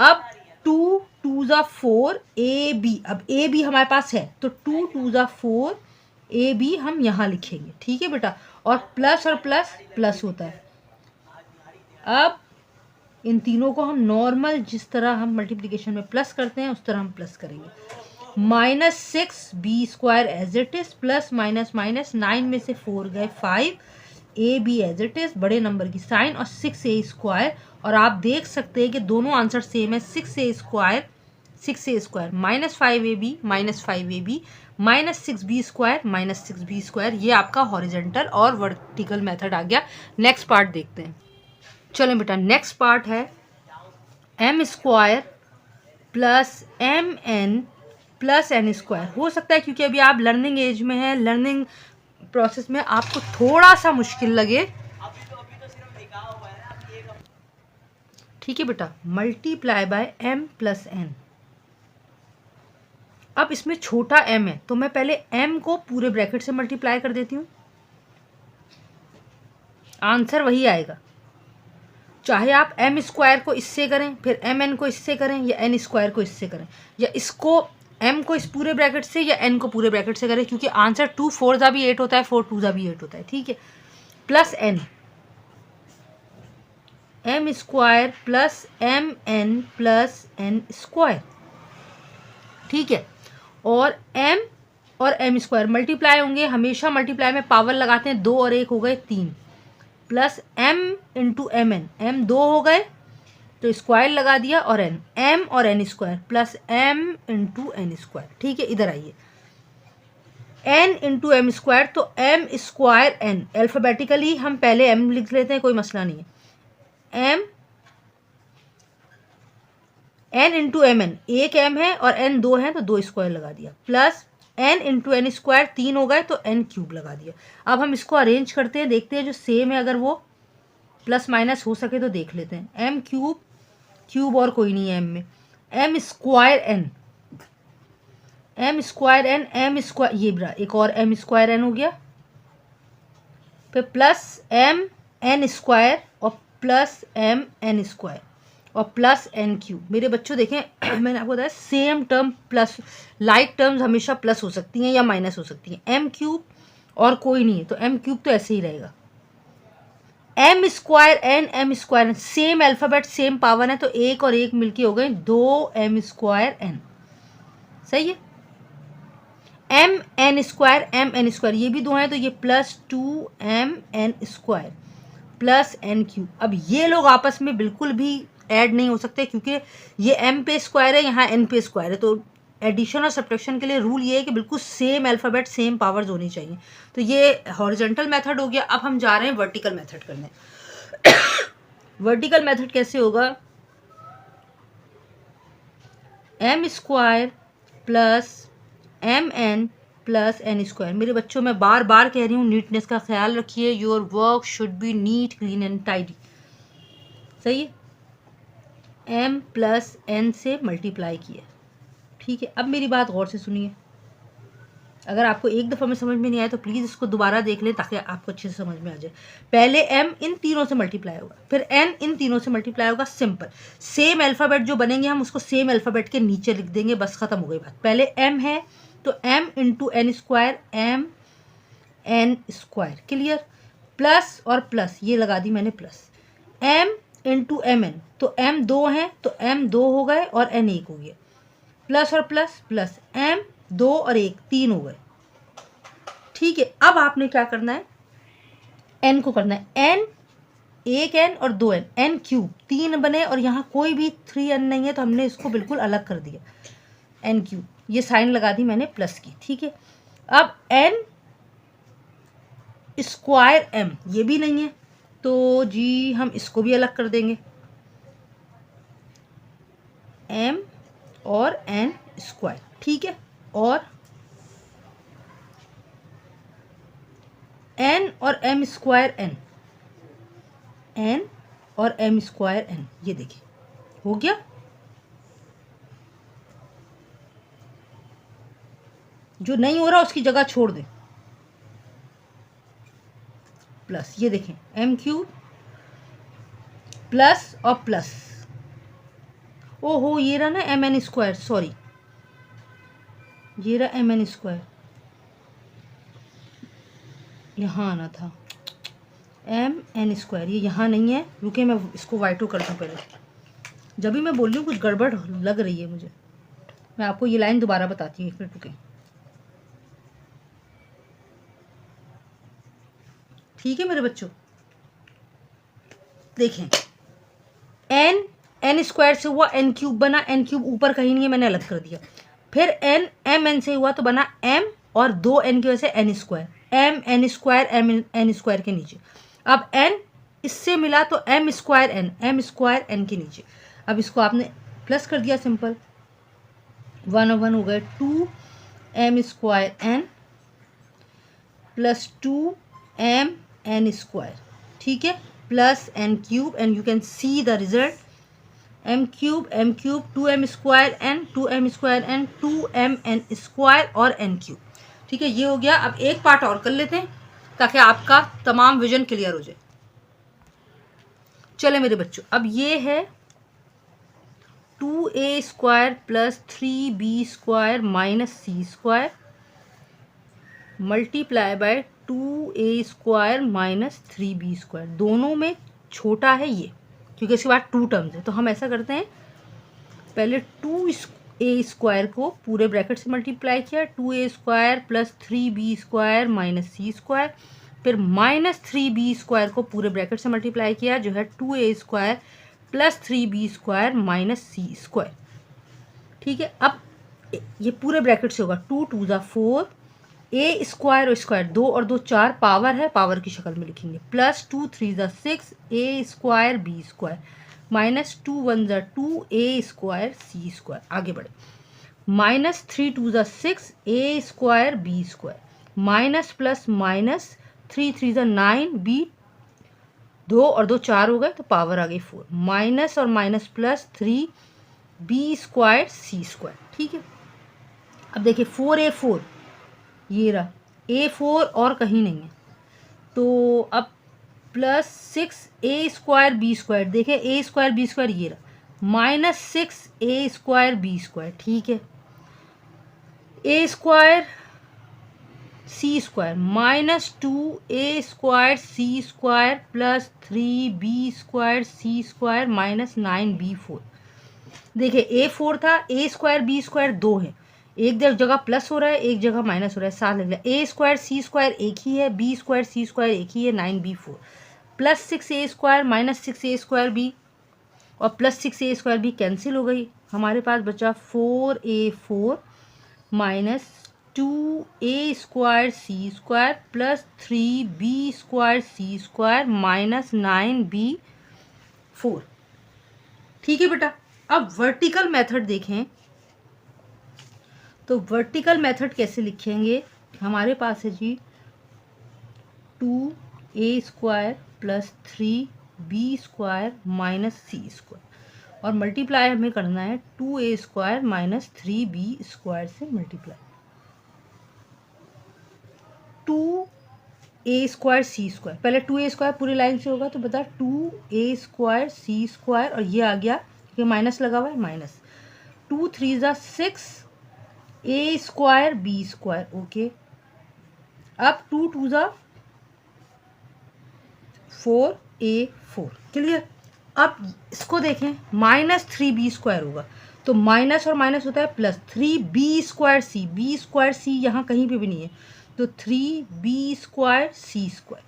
अब 2 2 ज़ा 4 ए बी, अब ए बी हमारे पास है तो 2 2 ज़ा 4 ए बी हम यहाँ लिखेंगे। ठीक है बेटा, और प्लस प्लस होता है। अब इन तीनों को हम नॉर्मल जिस तरह हम मल्टीप्लिकेशन में प्लस करते हैं उस तरह हम प्लस करेंगे। -6 B square as it is plus minus minus 9 में से 4 गए 5, A B as it is बड़े नंबर की साइन और 6a स्क्वायर, और आप देख सकते हैं कि दोनों आंसर सेम है। 6a square -5ab -5ab -6b square -6b square, ये आपका हॉरिजेंटल और वर्टिकल मेथड आ गया। नेक्स्ट पार्ट देखते हैं। चलें बेटा, नेक्स्ट पार्ट है m square plus mn plus n square. हो सकता है क्योंकि अभी आप लर्निंग एज में हैं, लर्निंग प्रोसेस में आपको थोड़ा सा मुश्किल लगे। ठीक है बेटा, multiply by m plus n। अब इसमें छोटा m है तो मैं पहले m को पूरे ब्रैकेट से मल्टीप्लाई कर देती हूँ, आंसर वही आएगा। चाहे आप m स्क्वायर को इससे करें, फिर mn को इससे करें, या n स्क्वायर को इससे करें, या इसको m को इस पूरे ब्रैकेट से या n को पूरे ब्रैकेट से करें, क्योंकि आंसर 2 4 ज़ा भी 8 होता है, 4 2 ज़ा भी 8 होता है। ठीक है, plus n, m square plus mn plus n square. ठीक है, और m और m स्क्वायर मल्टीप्लाई होंगे, हमेशा मल्टीप्लाई में पावर लगाते हैं, 2 और 1 हो गए 3, plus m into M N, m 2 हो गए तो स्क्वायर लगा दिया, और n, m और n square plus m into N square. ठीक है, इधर आइए, n इंटू एम स्क्वायर, तो m स्क्वायर n, अल्फ़ाबेटिकली हम पहले m लिख लेते हैं, कोई मसला नहीं है। m n into M N, एक m है और n 2 है तो 2 स्क्वायर लगा दिया, plus n into N square 3 हो गए तो n क्यूब लगा दिया। अब हम इसको अरेंज करते हैं, देखते हैं जो सेम है अगर वो प्लस माइनस हो सके तो देख लेते हैं। m क्यूब, क्यूब और कोई नहीं है m में, m square n, m square n, m square, ये बड़ा एक और m स्क्वायर n हो गया, फिर प्लस m n स्क्वायर और प्लस m n स्क्वायर और प्लस n क्यूब। मेरे बच्चों देखें मैंने आपको बताया same term plus, like terms हमेशा प्लस हो सकती हैं या माइनस हो सकती हैं। m क्यूब और कोई नहीं है तो m क्यूब तो ऐसे ही रहेगा। m square n, m square n, same alphabet same power है तो एक और एक मिलके हो गए 2m स्क्वायर n। सही है, m n square, m n square, ये भी 2 हैं तो ये plus 2m n square plus n cube. अब ये लोग आपस में बिल्कुल भी ऐड नहीं हो सकते क्योंकि ये m पे स्क्वायर है, यहाँ n पे स्क्वायर है, तो एडिशन और सब्ट्रैक्शन के लिए रूल ये है कि बिल्कुल सेम अल्फ़ाबेट सेम पावर्स होनी चाहिए। तो ये हॉरिजॉन्टल मेथड हो गया। अब हम जा रहे हैं वर्टिकल मेथड करने। वर्टिकल मेथड कैसे होगा, m square plus M N plus N square. मेरे बच्चों, मैं बार बार कह रही हूँ नीटनेस का ख्याल रखिए, your work should be neat clean and tidy. सही है, m प्लस n से मल्टीप्लाई किया। ठीक है, अब मेरी बात गौर से सुनिए, अगर आपको एक दफ़ा में समझ में नहीं आया तो प्लीज़ इसको दोबारा देख लें ताकि आपको अच्छे से समझ में आ जाए। पहले m इन तीनों से मल्टीप्लाई होगा, फिर n इन तीनों से मल्टीप्लाई होगा, सिंपल। सेम अल्फ़ाबेट जो बनेंगे हम उसको सेम अल्फ़ाबेट के नीचे लिख देंगे, बस ख़त्म हो गई बात। पहले m है तो m into N square, m n square, clear, plus और प्लस ये लगा दी मैंने plus, m into M N, तो m 2 हैं तो m 2 हो गए और n 1 हो गया, प्लस और प्लस प्लस, m 2 और 1 3 हो गए। ठीक है, अब आपने क्या करना है, n को करना है, n, एक n और 2 n, n क्यूब 3 बने और यहाँ कोई भी 3n नहीं है तो हमने इसको बिल्कुल अलग कर दिया, n क्यूब, ये साइन लगा दी मैंने प्लस की। ठीक है, अब n स्क्वायर m, ये भी नहीं है तो जी हम इसको भी अलग कर देंगे, m और n स्क्वायर। ठीक है, और n और m स्क्वायर n, n और एम स्क्वायर एन। ये देखिए हो गया। जो नहीं हो रहा उसकी जगह छोड़ दें, प्लस ये देखें एम क्यूब प्लस और प्लस, ओहो ये रहा ना एम एन स्क्वायर, सॉरी ये रहा एम एन स्क्वायर, यहाँ आना था एम एन स्क्वायर, ये यहाँ नहीं है। रुके मैं इसको वाई2 करता हूँ पहले। जब भी मैं बोल रही हूँ कुछ गड़बड़ लग रही है मुझे, मैं आपको ये लाइन दोबारा बताती हूँ, एक मिनट रुके। ठीक है मेरे बच्चों, देखें एन एन स्क्वायर से हुआ एन क्यूब बना, एन क्यूब ऊपर कहीं नहीं है मैंने अलग कर दिया। फिर एन एम एन से हुआ तो बना एम और दो एन की वजह से N square, M N square M N square के नीचे। अब एन इससे मिला तो एम स्क्वायर एन के नीचे। अब इसको आपने प्लस कर दिया सिंपल, 1 और 1 हो गए 2 M square N plus 2 M N square, ठीक है, plus N cube, and you can see the result, M cube 2 M square N 2 M square N 2 M N square और एन क्यूब। ठीक है, ये हो गया। अब एक पार्ट और कर लेते हैं ताकि आपका तमाम विजन क्लियर हो जाए। चले मेरे बच्चों, अब ये है 2a square plus 3b square minus C square multiply by 2a square minus 3b square. दोनों में छोटा है ये, क्योंकि इसके बाद 2 टर्म्स है। तो हम ऐसा करते हैं, पहले 2a स्क्वायर को पूरे ब्रैकेट से मल्टीप्लाई किया, 2a square plus 3b square minus सी स्क्वायर, फिर माइनस 3b स्क्वायर को पूरे ब्रैकेट से मल्टीप्लाई किया जो है 2a square plus 3b square minus सी स्क्वायर। ठीक है, अब ये पूरे ब्रैकेट से होगा 2 2 4, ए स्क्वायर और स्क्वायर 2 और 2 4, पावर है, पावर की शक्ल में लिखेंगे, plus 2 3 6 a square B square minus 2 1 2 A square C square. आगे बढ़े, minus 3 2 6 a square B square minus plus minus 3 3 9 b, 2 और 2 4 हो गए तो पावर आ गई 4, माइनस और माइनस प्लस 3 बी स्क्वायर सी स्क्वायर। ठीक है, अब देखिए 4a4 ये रहा, a4 और कहीं नहीं है, तो अब plus 6a square B square, देखें a स्क्वायर बी स्क्वायर ये रहा, minus 6a square B square. ठीक है, a square C square minus 2a square C square plus 3b square C square minus 9b4। देखिए a4 था, a स्क्वायर बी स्क्वायर 2 है, एक जगह प्लस हो रहा है एक जगह माइनस हो रहा है, साथ लग रहा है। ए स्क्वायर सी स्क्वायर एक ही है, बी स्क्वायर सी स्क्वायर एक ही है, 9b4 plus 6a square minus 6a square b और plus 6a square b cancel हो गई, हमारे पास बचा 4a4 माइनस 2a स्क्वायर सी स्क्वायर प्लस 3b स्क्वायर सी स्क्वायर माइनस 9b4। ठीक है बेटा, अब वर्टिकल मेथड देखें तो वर्टिकल मेथड कैसे लिखेंगे, हमारे पास है जी 2a square plus 3b square minus सी स्क्वायर और मल्टीप्लाई हमें करना है 2a square minus 3b square से मल्टीप्लाई, 2a स्क्वायर सी स्क्वायर, पहले 2a स्क्वायर पूरी लाइन से होगा तो बता 2a स्क्वायर सी स्क्वायर और ये आ गया क्योंकि माइनस लगा हुआ है, minus 2 3 6 a square B square. Okay, अब 2 2 4a4, क्लियर। अब इसको देखें, माइनस 3b स्क्वायर होगा तो माइनस और माइनस होता है प्लस, 3b स्क्वायर सी, बी स्क्वायर सी यहाँ कहीं पे भी नहीं है तो 3b स्क्वायर सी स्क्वायर,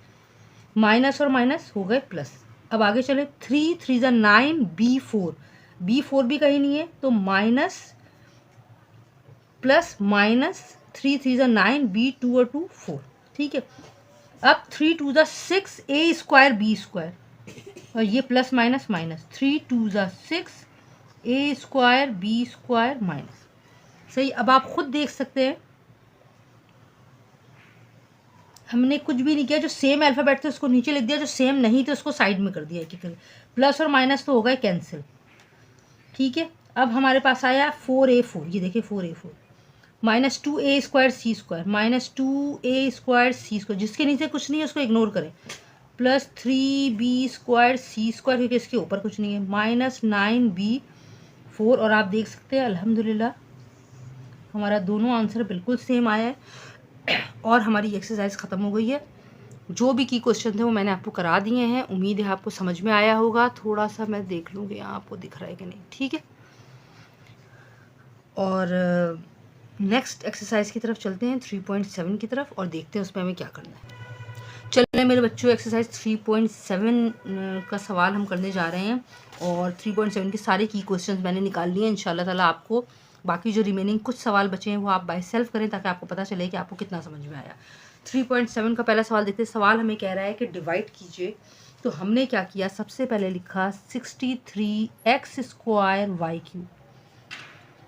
माइनस और माइनस हो गए प्लस। अब आगे चले, 3 3 9 b4, b4 भी कहीं नहीं है तो माइनस प्लस माइनस 3 3 9 b2 और 2 4। ठीक है, अब 3 2 6 a स्क्वायर बी स्क्वायर और ये plus minus minus, 3 2 6 a square B square minus. सही, अब आप खुद देख सकते हैं हमने कुछ भी नहीं किया, जो सेम अल्फ़ाबेट थे उसको नीचे लिख दिया, जो सेम नहीं थे उसको साइड में कर दिया कि प्लस और माइनस तो हो गए कैंसिल। ठीक है, अब हमारे पास आया 4a4, ये देखिए 4a4 minus 2a² c square minus 2a² c square, जिसके नीचे कुछ नहीं है उसको इग्नोर करें, प्लस 3b² c स्क्वायर, क्योंकि इसके ऊपर कुछ नहीं है, माइनस 9b4। और आप देख सकते हैं अल्हम्दुलिल्लाह हमारा दोनों आंसर बिल्कुल सेम आया है और हमारी एक्सरसाइज ख़त्म हो गई है। जो भी की क्वेश्चन थे वो मैंने आपको करा दिए हैं, उम्मीद है आपको समझ में आया होगा। थोड़ा सा मैं देख लूँगी यहाँ आपको दिख रहा है कि नहीं, ठीक है। और नेक्स्ट एक्सरसाइज की तरफ चलते हैं 3.7 की तरफ और देखते हैं उसमें हमें क्या करना है। चलिए मेरे बच्चों, एक्सरसाइज 3.7 का सवाल हम करने जा रहे हैं और 3.7 के सारे की क्वेश्चंस मैंने निकाल लिए हैं। इंशाल्लाह ताला आपको बाकी जो रिमेनिंग कुछ सवाल बचे हैं वो आप बाय सेल्फ करें ताकि आपको पता चले कि आपको कितना समझ में आया। 3.7 का पहला सवाल देखते हैं। सवाल हमें कह रहा है कि डिवाइड कीजिए। तो हमने क्या किया, सबसे पहले लिखा 63x² y³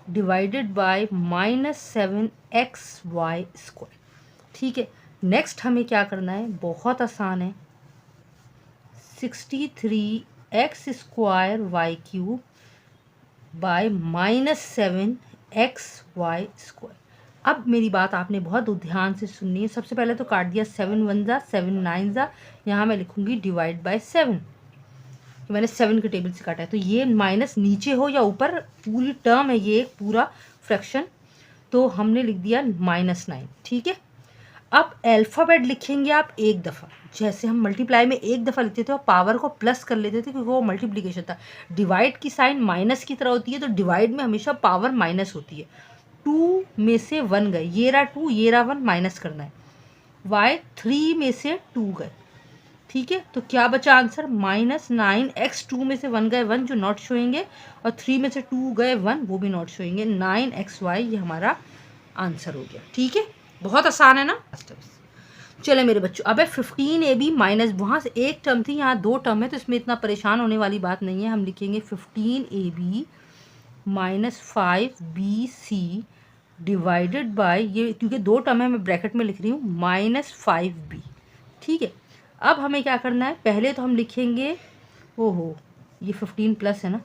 divided by -7xy²। ठीक है, नेक्स्ट हमें क्या करना है, बहुत आसान है, 63x² y³ बाय -7xy²। अब मेरी बात आपने बहुत ध्यान से सुननी है। सबसे पहले तो काट दिया, 7 1 जा 7 9 जा, यहाँ मैं लिखूंगी डिवाइड बाय 7, तो मैंने 7 के टेबल से काटा है। तो ये माइनस नीचे हो या ऊपर, पूरी टर्म है ये, पूरा फ्रैक्शन, तो हमने लिख दिया -9। ठीक है, अब अल्फ़ाबेट लिखेंगे आप एक दफ़ा, जैसे हम मल्टीप्लाई में एक दफ़ा लिखते थे और पावर को प्लस कर लेते थे क्योंकि वो मल्टीप्लिकेशन था। डिवाइड की साइन माइनस की तरह होती है, तो डिवाइड में हमेशा पावर माइनस होती है। 2 में से 1 गए, ये रहा 2, ये रहा 1, माइनस करना है। y 3 में से 2 गए। ठीक है, तो क्या बचा आंसर, -9x। 2 में से 1 गए 1 जो नॉट शोएंगे, और 3 में से 2 गए 1 वो भी नॉट शोएंगे। 9xy ये हमारा आंसर हो गया। ठीक है, बहुत आसान है ना। चले मेरे बच्चों, अब है 15ab माइनस, वहाँ से एक टर्म थी यहाँ 2 टर्म है, तो इसमें इतना परेशान होने वाली बात नहीं है। हम लिखेंगे 15ab minus 5bc divided by, ये क्योंकि 2 टर्म है मैं ब्रैकेट में लिख रही हूँ, -5b। ठीक है, अब हमें क्या करना है, पहले तो हम लिखेंगे, ओहो ये 15 प्लस है ना,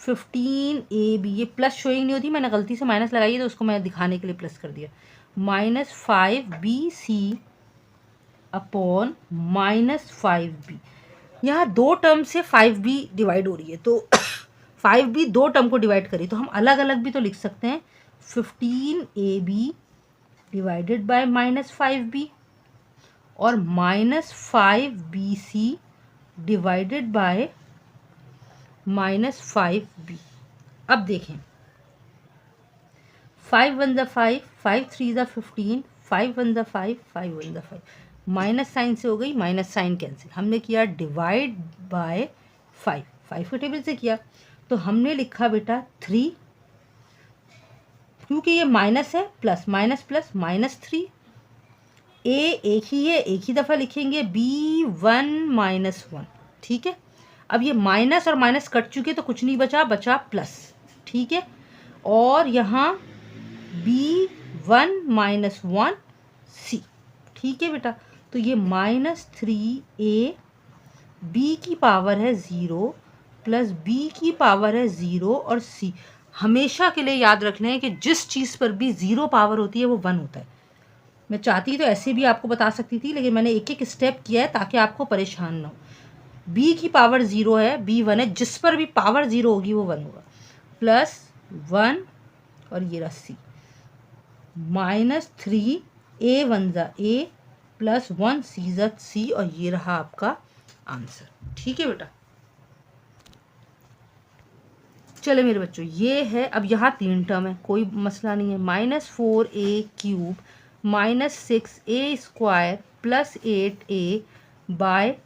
15ab, ये प्लस शोइंग नहीं होती, मैंने गलती से माइनस लगाई है तो उसको मैं दिखाने के लिए प्लस कर दिया, -5bc अपॉन -5b। यहाँ 2 टर्म से 5b डिवाइड हो रही है, तो 5b 2 टर्म को डिवाइड करी, तो हम अलग अलग भी तो लिख सकते हैं, 15ab डिवाइडेड बाय -5b और -5bc डिवाइडेड बाय -5b। अब देखें, 5 1 ज़ा 5, 5 3 ज़ा 15, 5 1 ज़ा 5, 5 1 ज़ा 5, माइनस साइन से हो गई, माइनस साइन कैंसिल। हमने किया डिवाइड बाय 5, 5 के टेबल से किया, तो हमने लिखा बेटा 3, क्योंकि ये माइनस है, प्लस माइनस प्लस -3। ए एक ही है, एक ही दफ़ा लिखेंगे, b1 -1। ठीक है, अब ये माइनस और माइनस कट चुके तो कुछ नहीं बचा, बचा प्लस। ठीक है, और यहाँ b1 -1 c। ठीक है बेटा, तो ये -3a, b की पावर है 0 प्लस b की पावर है 0 और c। हमेशा के लिए याद रखना है कि जिस चीज़ पर भी 0 पावर होती है वो 1 होता है। मैं चाहती तो ऐसे भी आपको बता सकती थी, लेकिन मैंने एक एक स्टेप किया है ताकि आपको परेशान ना हो। b की पावर 0 है, b 1 है, जिस पर भी पावर 0 होगी वो 1 होगा, प्लस 1 और ये रहा c, -3 a 1 ज़ा a प्लस 1 c ज़ा c, और ये रहा आपका आंसर। ठीक है बेटा, चले मेरे बच्चों, ये है, अब यहाँ 3 टर्म है, कोई मसला नहीं है, -4a³ -6a² plus 8a bye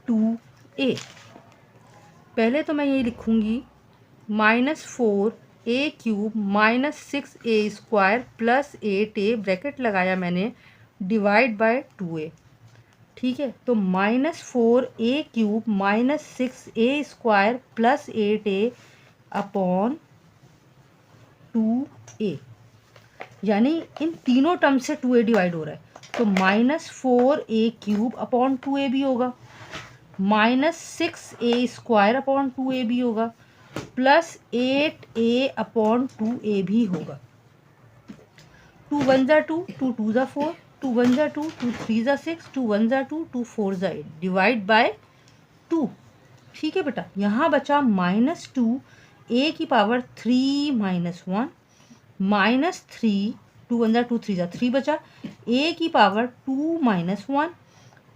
2a। पहले तो मैं ये लिखूँगी -4a³ -6a² plus 8a, bracket लगाया मैंने, डिवाइड बाय 2a। ठीक है, तो -4a³ -6a² plus 8a upon 2a, यानी इन तीनों टर्म से 2a डिवाइड हो रहा है, तो -4a³ अपॉन 2ab होगा, -6a² अपॉन 2ab होगा, प्लस 8a अपॉन 2ab होगा। 2 1 जा 2, 2 2 जा 4, 2 1 जा 2, 2 3 जा 6, 2 1 जा 2, 2 4 जा 8, डिवाइड बाय 2। ठीक है बेटा, यहाँ बचा -2 a की पावर 3 - 1 -3, 2 1 जा 2, 3 जा 3 बचा, a की पावर 2 - 1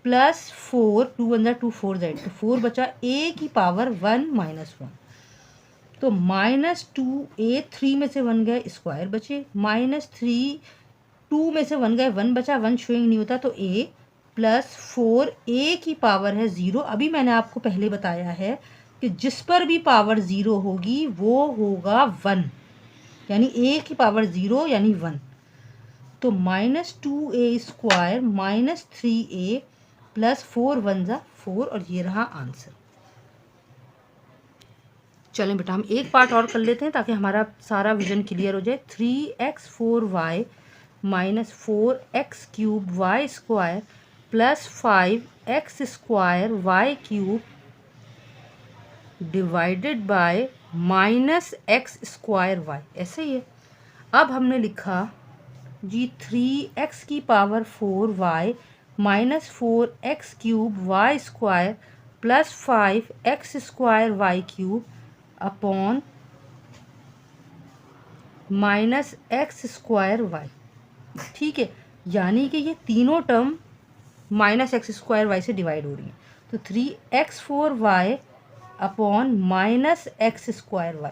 प्लस 4, 2 1 जा 2, 4 जा 8, तो 4 बचा, a की पावर 1 - 1, तो -2a 3 में से 1 गए, स्क्वायर बचे, -3 2 में से 1 गए, 1 बचा, 1 शोइंग नहीं होता, तो a प्लस 4 a की पावर है 0। अभी मैंने आपको पहले बताया है कि जिस पर भी पावर 0 होगी वो होगा 1, यानी a की पावर 0 यानी 1, तो -2a² -3a प्लस 4 1 जा 4, और ये रहा आंसर। चलें बेटा, हम एक पार्ट और कर लेते हैं ताकि हमारा सारा विजन क्लियर हो जाए। 3x 4y -4x³ y² plus 5x² y³ divided by -x² y, ऐसे ही है। अब हमने लिखा जी 3x की power 4y -4x³ y² plus 5x² y³ upon -x² y। ठीक है, यानी कि ये तीनों टर्म -x² y से डिवाइड हो रही हैं, तो 3x4y upon -x² y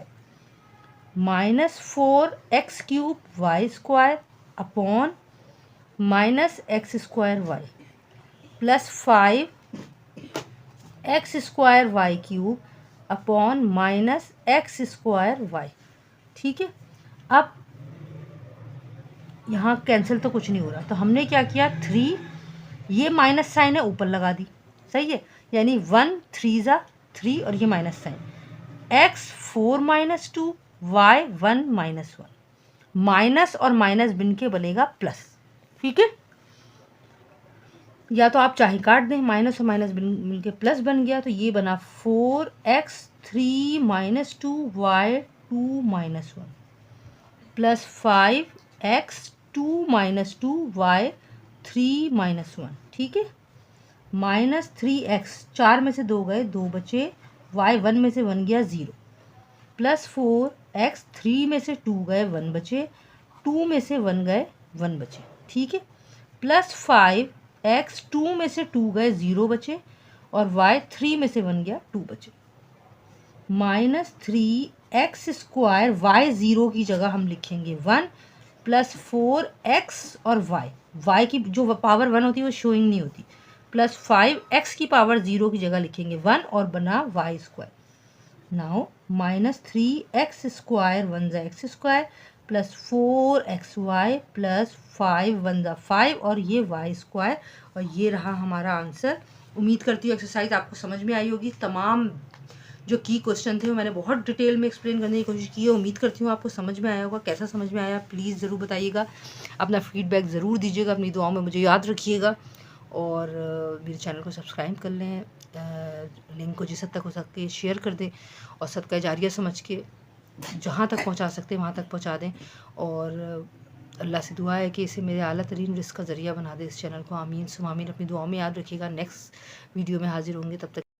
-4x³ y² upon -x² y plus 5x² y³ upon -x² y। ठीक है, अब यहाँ कैंसिल तो कुछ नहीं हो रहा, तो हमने क्या किया, 3, ये माइनस साइन है ऊपर लगा दी, सही है, यानी 1 3 जा 3, और ये minus sign, x 4 - 2 y 1 - 1, minus और माइनस बिन के बनेगा प्लस। ठीक है, या तो आप चाहे काट दें, माइनस और माइनस मिल के प्लस बन गया, तो ये बना 4x 3 - 2 y 2 - 1 plus 5x 2 - 2 y 3 - 1। ठीक है, -3x 4 में से 2 गए, 2 बचे, y 1 में से 1 गया 0, प्लस 4x 3 में से 2 गए, 1 बचे, 2 में से 1 गए, 1 बचे। ठीक है, प्लस 5x 2 में से 2 गए, 0 बचे, और y 3 में से 1 गया, 2 बचे, -3x² y 0 की जगह हम लिखेंगे 1 प्लस 4x और y की जो पावर 1 होती है वो शोइंग नहीं होती, प्लस 5x की पावर 0 की जगह लिखेंगे 1, और बना y²। नाउ -3x² 1 जा x² प्लस 4xy प्लस 5 1 जा 5, और ये y², और ये रहा हमारा आंसर। उम्मीद करती हूँ एक्सरसाइज आपको समझ में आई होगी। तमाम जो की क्वेश्चन थे वो मैंने बहुत डिटेल में एक्सप्लेन करने की कोशिश की है। उम्मीद करती हूँ आपको समझ में आया होगा। कैसा समझ में आया प्लीज़ ज़रूर बताइएगा, अपना फीडबैक ज़रूर दीजिएगा, अपनी दुआओं में मुझे याद रखिएगा, और मेरे चैनल को सब्सक्राइब कर लें, लिंक को जिस हद तक हो सके शेयर कर दें, और सदका जारिया समझ के जहाँ तक पहुँचा सकते हैं वहाँ तक पहुँचा दें, और अल्लाह से दुआ है कि इसे मेरे आला तरीन रिस्क का ज़रिया बना दे इस चैनल को। आमीन सुम आमीन। अपनी दुआओं में याद रखिएगा। नेक्स्ट वीडियो में हाजिर होंगे, तब तक